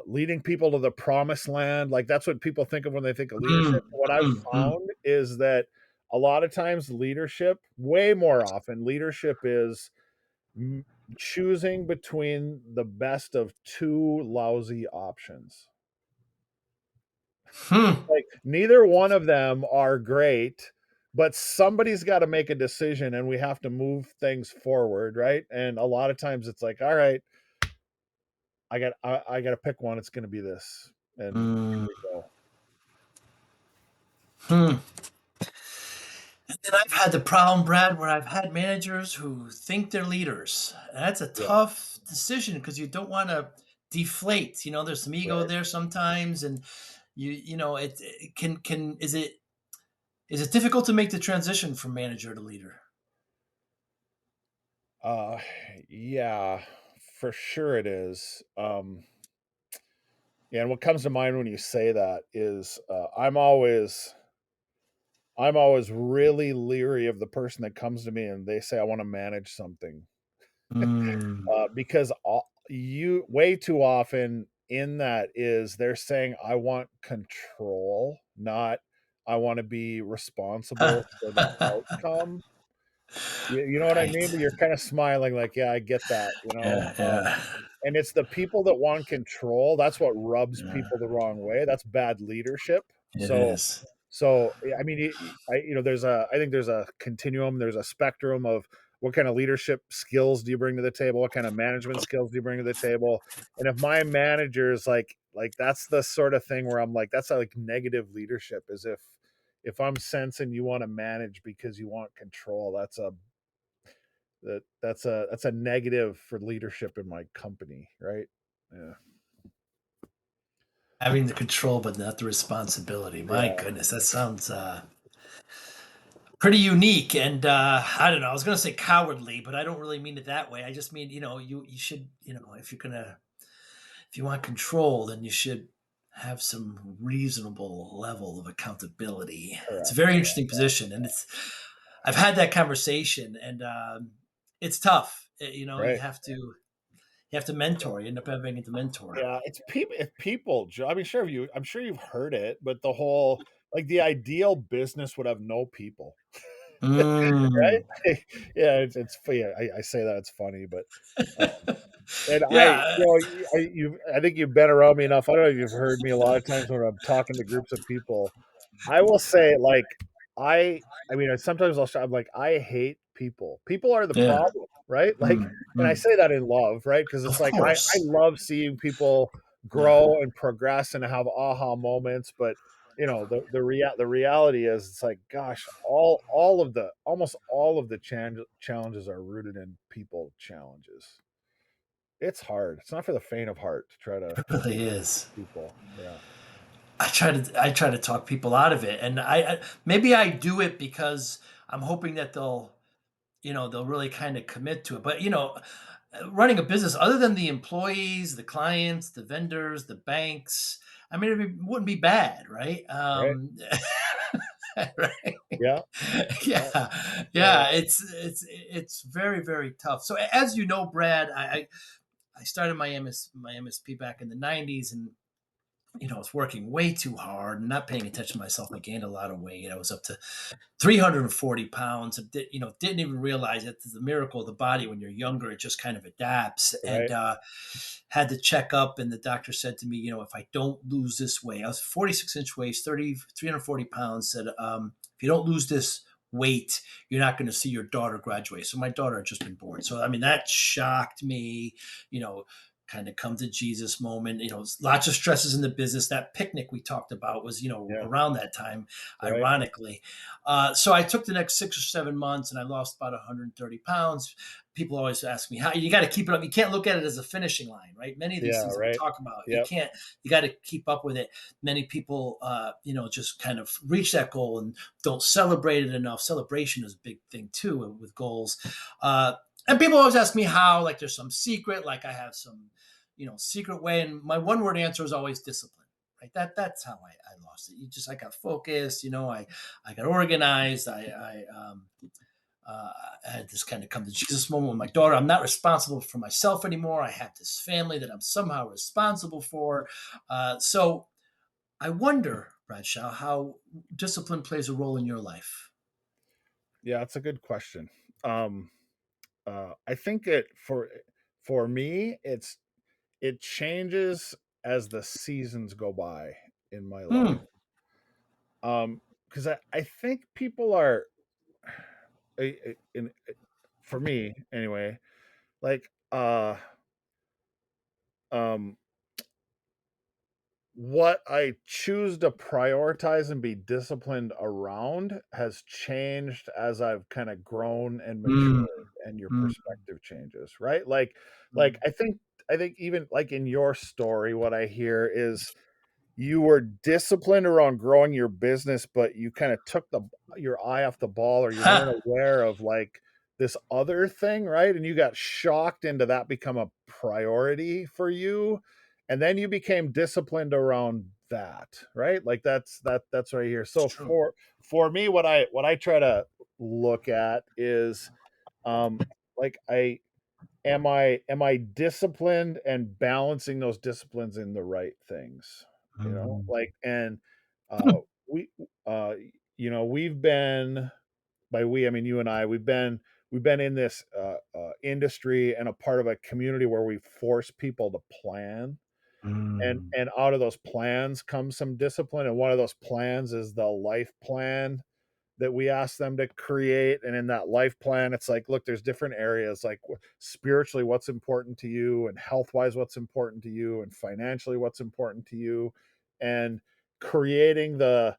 leading people to the promised land. Like that's what people think of when they think of Mm, leadership. What I've mm, mm. found is that a lot of times leadership, way more often, leadership is m- choosing between the best of two lousy options. Hmm. Like neither one of them are great, but somebody's got to make a decision and we have to move things forward, right? And a lot of times it's like, all right, I got to pick one. It's going to be this, and here Mm, we go. hmm. And I've had the problem, Brad, where I've had managers who think they're leaders. And that's a Yeah, tough decision because you don't want to deflate. There's some ego right. there sometimes, and it can is it difficult to make the transition from manager to leader? Uh, yeah, for sure it is. Yeah, and what comes to mind when you say that is I'm always really leery of the person that comes to me and they say I want to manage something. Mm. Because you way too often in that is they're saying, I want control, not I want to be responsible for the outcome. You know what I mean? Right. But you're kind of smiling like, yeah, I get that, Yeah, yeah, and it's the people that want control. That's what rubs yeah. people the wrong way. That's bad leadership. It So is. yeah, I mean, I think there's a continuum, there's a spectrum of what kind of leadership skills do you bring to the table, what kind of management skills do you bring to the table, and if my manager is like that's the sort of thing where I'm like, that's like negative leadership, is if I'm sensing you want to manage because you want control, that's a negative for leadership in my company, right? Yeah, Having the control but not the responsibility. My yeah, goodness, that sounds pretty unique. And I don't know. I was going to say cowardly, but I don't really mean it that way. I just mean you should if you want control, then you should have some reasonable level of accountability. It's a correct. very interesting position, and I've had that conversation, and it's tough. Right. You have to mentor. You end up having to mentor. Yeah, it's people, I mean, I'm sure you've heard it, but the whole like the ideal business would have no people, right? Mm. Yeah, it's yeah, I say that it's funny, but and Yeah. I think you've been around me enough. I don't know if you've heard me a lot of times when I'm talking to groups of people. I will say, like, I I mean, sometimes I'm like, I hate people. People are the Yeah. problem, right? Like, Mm, and I mm. say that in love, right? Because it's Of like I course. love seeing people Yeah. grow and progress and have aha moments, but the reality is it's like, gosh, all of the almost all of the challenges are rooted in people challenges. It's hard. It's not for the faint of heart to try to It really is. people. Yeah. I try to talk people out of it, and maybe I do it because I'm hoping that they'll really kind of commit to it. But running a business, other than the employees, the clients, the vendors, the banks, I mean, wouldn't be bad, right? Right. Right. Yeah. Yeah. Yeah, Yeah. yeah. It's very very tough. So as you know, Brad, I started my MSP back in the '90s, and I was working way too hard and not paying attention to myself. I gained a lot of weight. I was up to 340 pounds. Didn't even realize it. It's the miracle of the body when you're younger. It just kind of adapts. And Right. had to check up, and the doctor said to me, if I don't lose this weight, I was 46-inch waist, 340 pounds, said, if you don't lose this weight, you're not going to see your daughter graduate. So my daughter had just been born. So, I mean, that shocked me, you know, kind of come to Jesus moment. Lots of stresses in the business. That picnic we talked about was, Yeah. around that time, Right. ironically. So I took the next 6 or 7 months and I lost about 130 pounds. People always ask me how you got to keep it up. You can't look at it as a finishing line, right? Many of these Yeah. things that we Right. talk about, Yep. you got to keep up with it. Many people, just kind of reach that goal and don't celebrate it enough. Celebration is a big thing too with goals. And people always ask me how, like there's some secret, like I have some, secret way. And my one word answer is always discipline. right? That's how I lost it. I got focused, I got organized. I had this kind of come to Jesus moment with my daughter. I'm not responsible for myself anymore. I have this family that I'm somehow responsible for. So I wonder, Bradshaw, how discipline plays a role in your life. Yeah, it's a good question. Um, I think for me, it changes as the seasons go by in my life. Hmm. Because I think people are, in for me anyway, like um what I choose to prioritize and be disciplined around has changed as I've kind of grown and Hmm. matured and your Hmm. perspective changes, right? Like I think even like in your story, what I hear is you were disciplined around growing your business, but you kind of took your eye off the ball, or you weren't Ha! aware of like this other thing, right? And you got shocked into that become a priority for you. And then you became disciplined around that, right? Like that's right here. It's So true. for me, what I try to look at is um like am I disciplined and balancing those disciplines in the right things, Hmm. like, and uh we uh we've been, by we I mean you and I, we've been in this industry and a part of a community where we force people to plan, Hmm. and out of those plans comes some discipline, and one of those plans is the life plan that we ask them to create. And in that life plan, it's like, look, there's different areas, like spiritually, what's important to you, and health wise, what's important to you, and financially, what's important to you, and creating the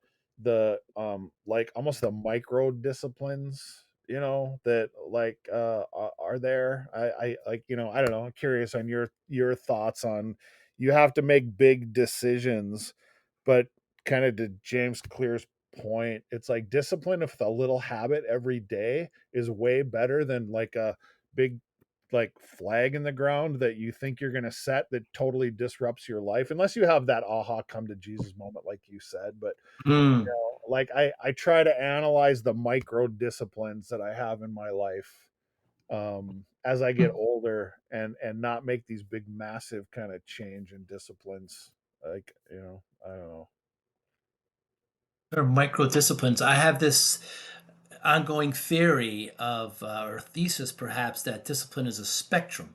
like almost the micro disciplines, that like are there. I like, I don't know, I'm curious on your thoughts on, you have to make big decisions, but kind of to James Clear's point, it's like discipline of a little habit every day is way better than like a big like flag in the ground that you think you're going to set that totally disrupts your life, unless you have that aha come to Jesus moment like you said. But Hmm. like I try to analyze the micro disciplines that I have in my life as I get older, and not make these big massive kind of change in disciplines, like, I don't know. Or micro disciplines. I have this ongoing theory or thesis perhaps, that discipline is a spectrum.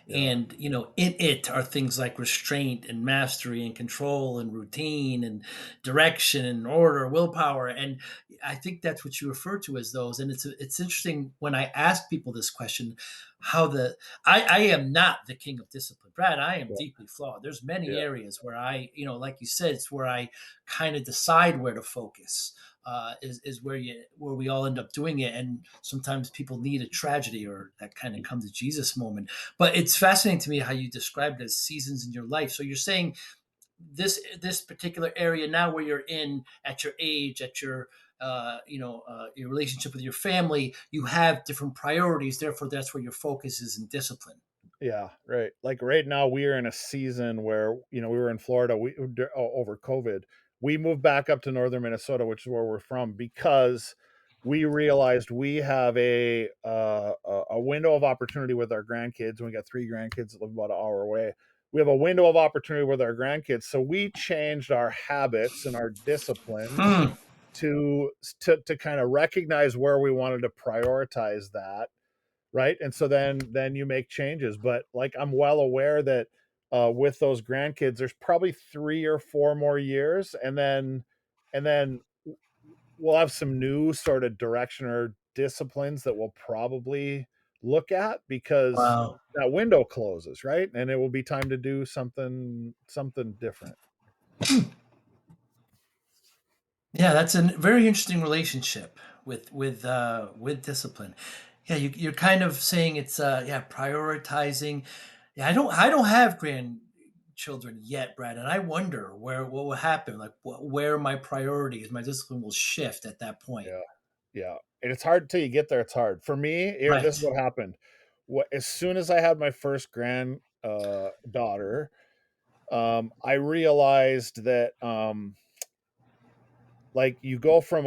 Yeah, And in it are things like restraint and mastery and control and routine and direction and order, willpower. And I think that's what you refer to as those. And it's interesting when I ask people this question, how the I am not the king of discipline, Brad. I am yeah, deeply flawed. There's many yeah, areas where like you said, it's where I kind of decide where to focus. Is where we all end up doing it. And sometimes people need a tragedy or that kind of come to Jesus moment. But it's fascinating to me how you described it as seasons in your life. So you're saying this particular area now, where you're in at your age, at your relationship with your family, you have different priorities. Therefore, that's where your focus is in discipline. yeah, right. Like right now, we are in a season where, we were in Florida. Over COVID, we moved back up to northern Minnesota, which is where we're from, because we realized we have a window of opportunity with our grandkids. And we got three grandkids that live about an hour away. We have a window of opportunity with our grandkids, so we changed our habits and our disciplines Hmm. to kind of recognize where we wanted to prioritize that, right? And so then you make changes. But like, I'm well aware that with those grandkids, there's probably 3 or 4 more years, and then we'll have some new sort of direction or disciplines that we'll probably look at, because Wow. that window closes, right? And it will be time to do something different. Yeah, that's a very interesting relationship with discipline. Yeah, you're kind of saying it's yeah, prioritizing. Yeah, I don't have grandchildren yet, Brad, and I wonder what will happen, like where my priorities, my discipline will shift at that point. Yeah. Yeah, and it's hard till you get there. It's hard for me. Here, this is Right. what happened. As soon as I had my first daughter, I realized that like you go from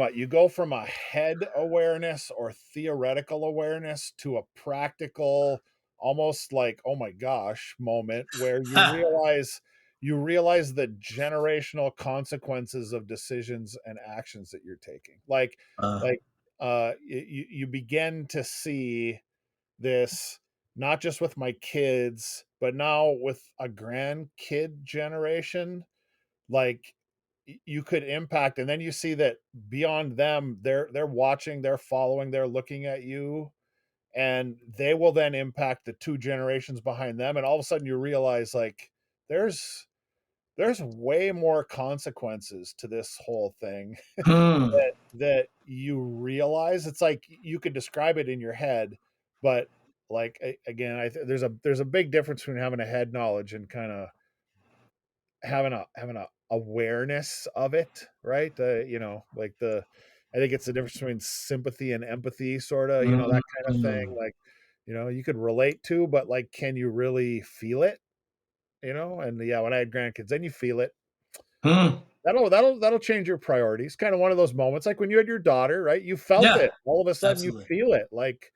a head awareness or theoretical awareness to a practical, almost like oh my gosh moment where you realize the generational consequences of decisions and actions that you're taking. Uh, Like you begin to see this not just with my kids but now with a grandkid generation, like you could impact, and then you see that beyond them they're watching, they're following, they're looking at you, and they will then impact the two generations behind them, and all of a sudden you realize like there's way more consequences to this whole thing hmm. that you realize. It's like you could describe it in your head, but like again, there's a big difference between having a head knowledge and kind of having a awareness of it, right? You know, like the I think it's the difference between sympathy and empathy, sort of, you know, that kind of thing. Mm. Like, you know, you could relate to, but like, can you really feel it? You know, and yeah, when I had grandkids, then you feel it. Hmm. That'll change your priorities. Kind of one of those moments, like when you had your daughter, right? You felt Yeah, it. All of a sudden, you absolutely. feel it. Like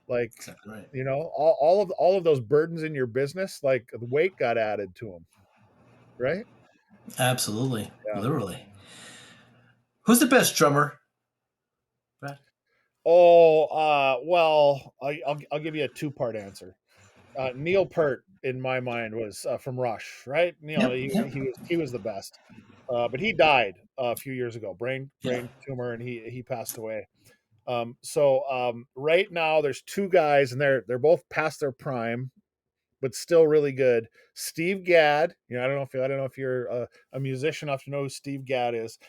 Exactly right. you know, all of those burdens in your business, like the weight got added to them, right? Absolutely. Yeah. Literally. Who's the best drummer, Brad? Oh, well, I'll give you a two-part answer. Neil Peart, in my mind, was from Rush, right? You know, Yep. Yep. he was the best, but he died a few years ago, Yeah. brain tumor, and he passed away. Right now, there's two guys, and they're both past their prime, but still really good. Steve Gadd, you know, I don't know if you're a musician enough to know who Steve Gadd is.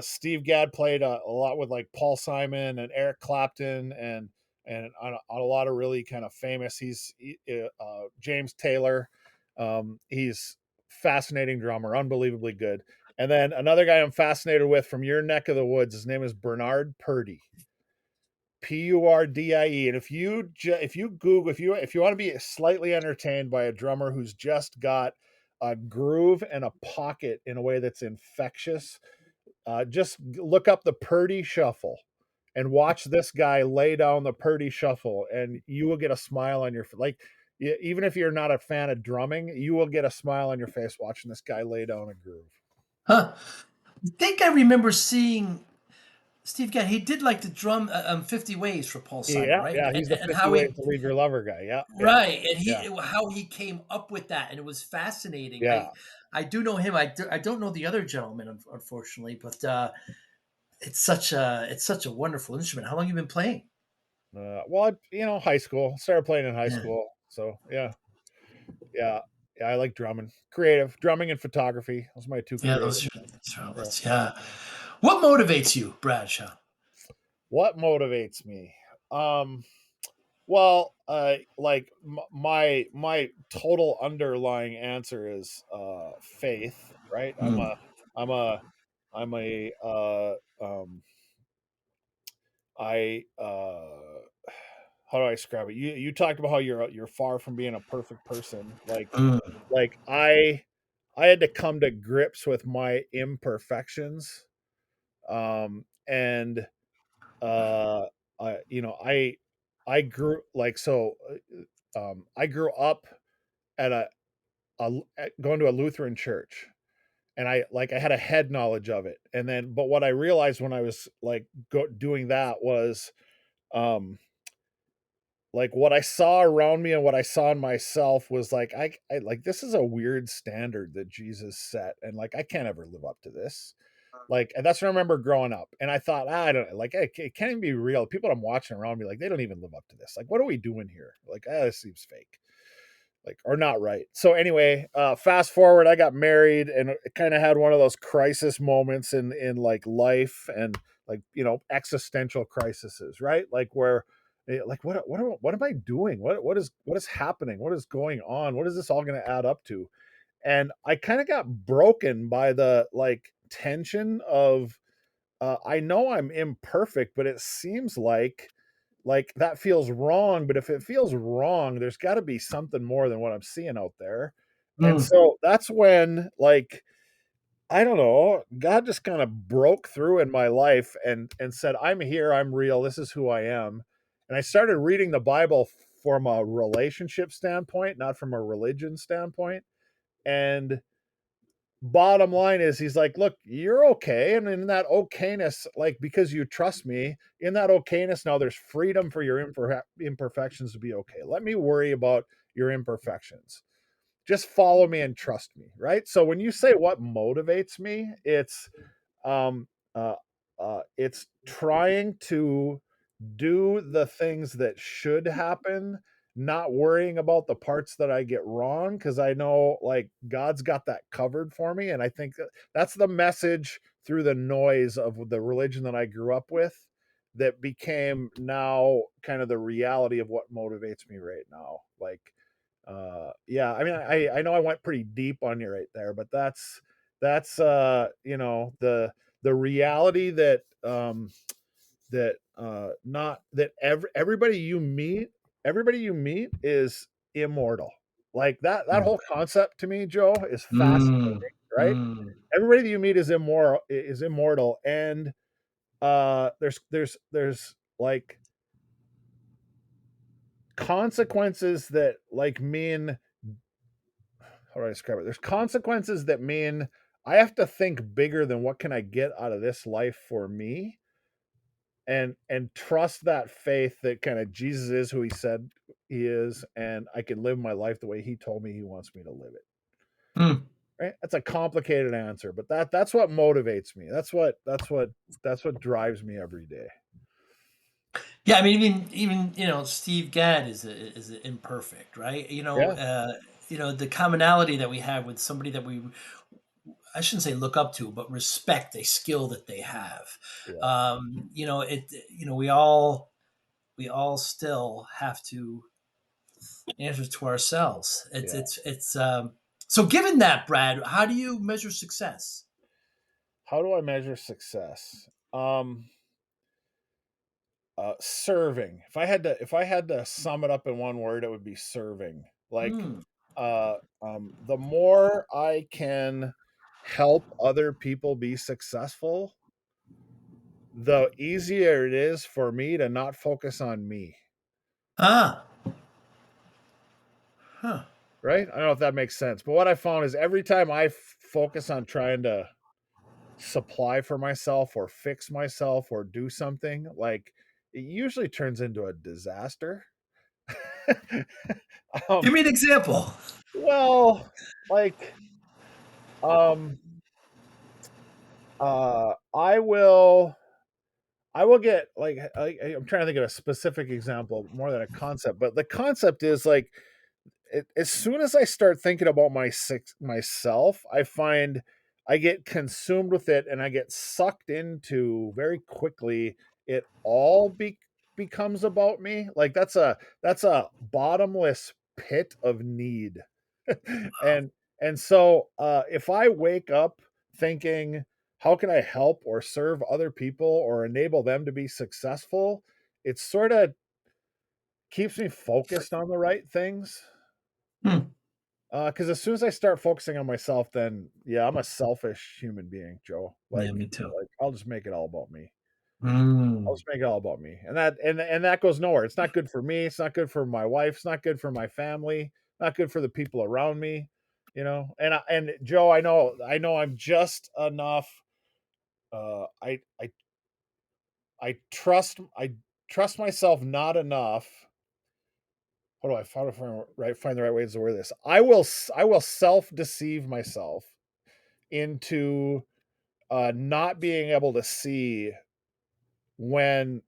Steve Gadd played a lot with like Paul Simon and Eric Clapton and on a lot of really kind of famous. James Taylor. He's fascinating drummer, unbelievably good. And then another guy I'm fascinated with from your neck of the woods. His name is Bernard Purdie. Purdie. And if you Google, if you want to be slightly entertained by a drummer who's just got a groove and a pocket in a way that's infectious, just look up the Purdie Shuffle and watch this guy lay down the Purdie Shuffle, and you will get a smile on your like. Even if you're not a fan of drumming, you will get a smile on your face watching this guy lay down a groove. Huh. I think I remember seeing Steve Gadd. He did like the drum 50 Ways for Paul Simon, Yeah, right? yeah, he's the And 50 how ways he to leave your lover guy. Yeah, yeah, right, and yeah, how he came up with that, and it was fascinating. yeah. I do know him. I don't know the other gentleman, unfortunately, but it's such a wonderful instrument. How long you been playing? You know, high school. Started playing in high Yeah, school. So yeah, yeah, yeah. I like drumming, creative drumming and photography. Those are my two yeah, creative things. those are Yeah. outlets. Yeah. What motivates you, Bradshaw? What motivates me? Um, well, my total underlying answer is faith. Right. Mm, I'm a I'm a I how do I describe it? You talked about how you're far from being a perfect person. mm, Like I had to come to grips with my imperfections. And you know, I grew like so I grew up at going to a Lutheran church, and I had a head knowledge of it. And then but what I realized when I was like doing that was um like what I saw around me and what I saw in myself was like I like this is a weird standard that Jesus set, and like I can't ever live up to this. Like, and that's what I remember growing up. And I thought, I don't like it can't even be real. People I'm watching around me, like they don't even live up to this. Like, what are we doing here? Like, this seems fake. Like, or not right. So anyway, fast forward, I got married and it kind of had one of those crisis moments in like life and like, you know, existential crises, right? Like where like what am I doing? What is happening? What is going on? What is this all going to add up to? And I kind of got broken by the like tension of I know I'm imperfect, but it seems like that feels wrong. But if it feels wrong, there's got to be something more than what I'm seeing out there. And Mm. so that's when, like, I don't know, God just kind of broke through in my life and said, "I'm here, I'm real, this is who I am." And I started reading the Bible from a relationship standpoint, not from a religion standpoint. And bottom line is he's like, "Look, you're okay, and in that okayness, like, because you trust me, in that okayness now there's freedom for your imperfections to be okay. Let me worry about your imperfections. Just follow me and trust me," right? So when you say what motivates me, um uh it's trying to do the things that should happen, not worrying about the parts that I get wrong, because I know, like, God's got that covered for me. And I think that's the message through the noise of the religion that I grew up with that became now kind of the reality of what motivates me right now. Like, yeah, I mean, I know I went pretty deep on you right there, but that's the reality that not that everybody you meet is immortal. Like, that Mm. whole concept to me, Joe, is Mm. fascinating, right? Mm. Everybody that you meet is immortal, and there's like consequences that, like, mean, how do I describe it? There's consequences that mean I have to think bigger than what can I get out of this life for me, and trust that faith that kind of Jesus is who he said he is, and I can live my life the way he told me he wants me to live it. Mm. Right? That's a complicated answer, but that's what motivates me. That's what drives me every day. Yeah, I mean, even Steve Gadd is imperfect, right? Yeah, The commonality that we have with somebody that I shouldn't say look up to, but respect a skill that they have. yeah, We all still have to answer to ourselves. It's yeah. it's it's so given that, Brad, how do you measure success? How do I measure success? Serving. If I had to sum it up in one word, it would be serving. Like, Hmm. the more I can help other people be successful, the easier it is for me to not focus on me. Ah. Huh. Right? I don't know if that makes sense, but what I found is every time I focus on trying to supply for myself or fix myself or do something, like, it usually turns into a disaster. Give um, me an example. well, like, um, I will get, like, I'm trying to think of a specific example more than a concept, but the concept is like, as soon as I start thinking about myself, I find I get consumed with it and I get sucked into very quickly. It all becomes about me. Like, that's a bottomless pit of need. and and so if I wake up thinking, how can I help or serve other people or enable them to be successful, it sort of keeps me focused on the right things. Hmm. Because as soon as I start focusing on myself, then yeah, I'm a selfish human being, Joe. Yeah, Like, me too. I'll just make it all about me. I'll Mm. just make it all about me, and that goes nowhere. It's not good for me. It's not good for my wife. It's not good for my family. Not good for the people around me. And Joe, I know I'm just enough. I trust myself not enough. How do I find the right ways to word this? I will self deceive myself into not being able to see when,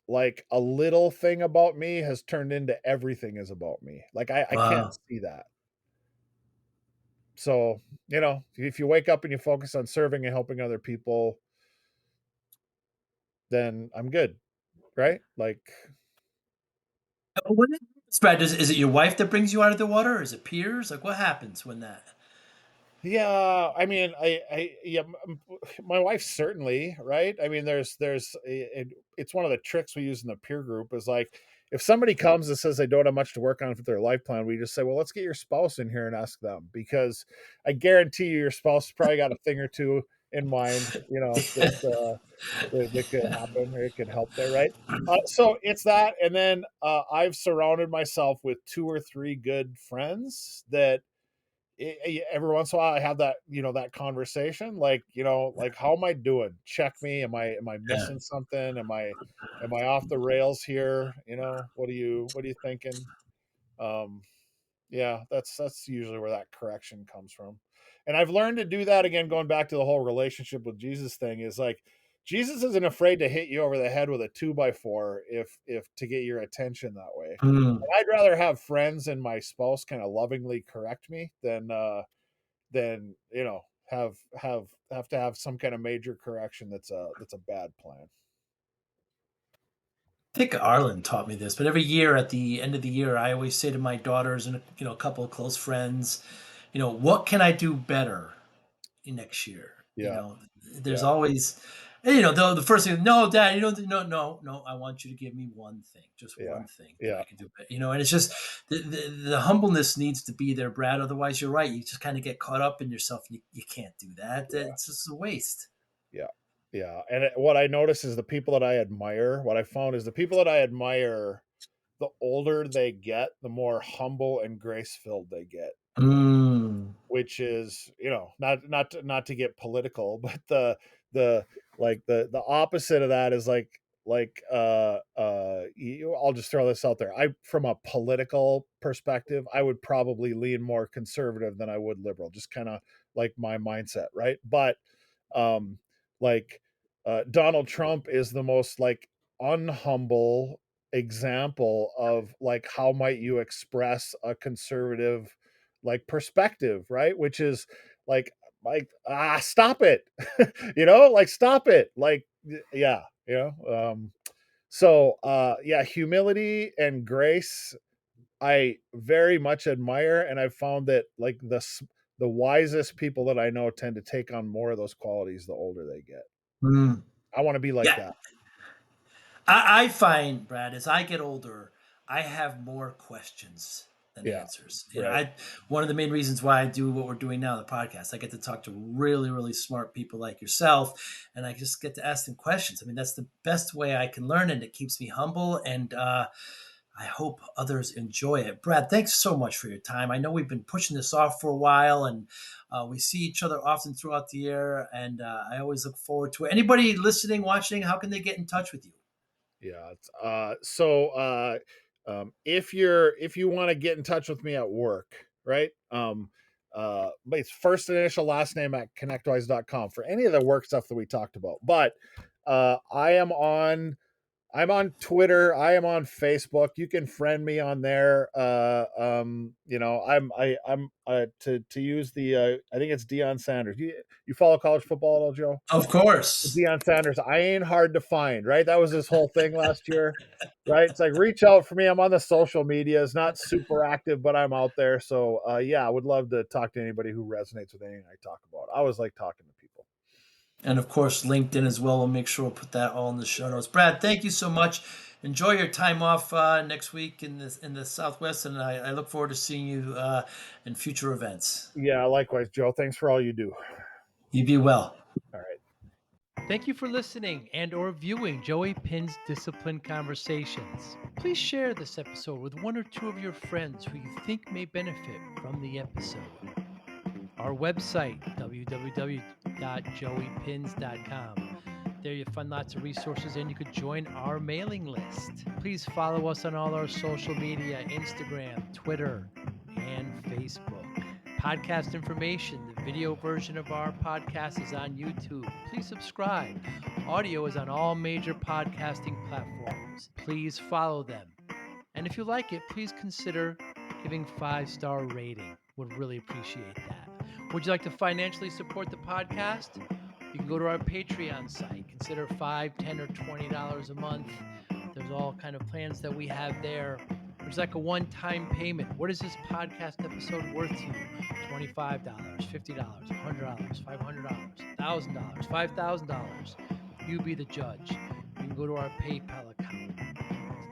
like, a little thing about me has turned into everything is about me. Like, I can't Wow. see that. So, if you wake up and you focus on serving and helping other people, then I'm good, right? Like, What is, Brad, is it your wife that brings you out of the water, or is it peers? Like, what happens when that? yeah, I mean, yeah, my wife certainly, right? I mean, it's one of the tricks we use in the peer group is like, if somebody comes and says they don't have much to work on with their life plan, we just say, well, let's get your spouse in here and ask them, because I guarantee you your spouse probably got a thing or two in mind, that could happen, or it could help there, right? So it's that, and then I've surrounded myself with 2 or 3 good friends that every once in a while I have that, that conversation, like, like, how am I doing? Check me. Am I Yeah. missing something? Am I off the rails here? What are you thinking? Um, yeah, that's usually where that correction comes from. And I've learned to do that again, going back to the whole relationship with Jesus thing, is like, Jesus isn't afraid to hit you over the head with a 2x4 if to get your attention that way. Mm. And I'd rather have friends and my spouse kind of lovingly correct me than have to have some kind of major correction that's a bad plan. I think Arlen taught me this, but every year at the end of the year, I always say to my daughters and a couple of close friends, what can I do better next year? Yeah, There's yeah, always, and, the first thing, no, Dad, no, I want you to give me one thing, just yeah, one thing that yeah, I can do. And it's just the humbleness needs to be there, Brad. Otherwise, you're right. You just kind of get caught up in yourself. You can't do that. yeah, It's just a waste. yeah, yeah. And what I notice is the people that I admire. What I found is the people that I admire, the older they get, the more humble and grace filled they get. Mm. Which is, not to get political, but the the opposite of that is I'll just throw this out there. I From a political perspective, I would probably lean more conservative than I would liberal, just kind of like my mindset, right? But um like Donald Trump is the most like unhumble example of like how might you express a conservative like perspective, right? Which is stop it. Like, stop it. Like, yeah, yeah, humility and grace I very much admire, and I've found that like the wisest people that I know tend to take on more of those qualities the older they get. Mm. I want to be like Yeah, that. I find, Brad, as I get older, I have more questions than Yeah, answers. right. One of the main reasons why I do what we're doing now, the podcast, I get to talk to really, really smart people like yourself, and I just get to ask them questions. I mean, that's the best way I can learn, and it keeps me humble. And I hope others enjoy it. Brad, thanks so much for your time. I know we've been pushing this off for a while, and we see each other often throughout the year, and I always look forward to it. Anybody listening, watching, how can they get in touch with you? Yeah. If you want to get in touch with me at work, right? But it's first initial last name at connectwise.com for any of the work stuff that we talked about. But I'm on Twitter. I am on Facebook. You can friend me on there. I'm to use the I think it's Deion Sanders. You follow college football at all, Joe? Of course. Deion Sanders, I ain't hard to find, right? That was his whole thing last year, right? It's like, reach out for me. I'm on the social medias, not super active, but I'm out there. So, yeah, I would love to talk to anybody who resonates with anything I talk about. I always like talking to people. And of course, LinkedIn as well. We'll make sure we'll put that all in the show notes. Brad, thank you so much. Enjoy your time off next week in the Southwest, and I look forward to seeing you in future events. Yeah, likewise, Joe. Thanks for all you do. You be well. All right. Thank you for listening and or viewing Joey Pinz Discipline Conversations. Please share this episode with one or two of your friends who you think may benefit from the episode. Our website, www.joeypins.com. There you'll find lots of resources and you could join our mailing list. Please follow us on all our social media, Instagram, Twitter, and Facebook. Podcast information, the video version of our podcast is on YouTube. Please subscribe. Audio is on all major podcasting platforms. Please follow them. And if you like it, please consider giving 5-star rating. Would really appreciate that. Would you like to financially support the podcast? You can go to our Patreon site. Consider $5, $10, or $20 a month. There's all kind of plans that we have there. There's like a one-time payment. What is this podcast episode worth to you? $25, $50, $100, $500, $1,000, $5,000. You be the judge. You can go to our PayPal account to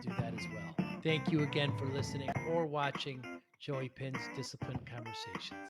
do that as well. Thank you again for listening or watching Joey Pinz Discipline Conversations.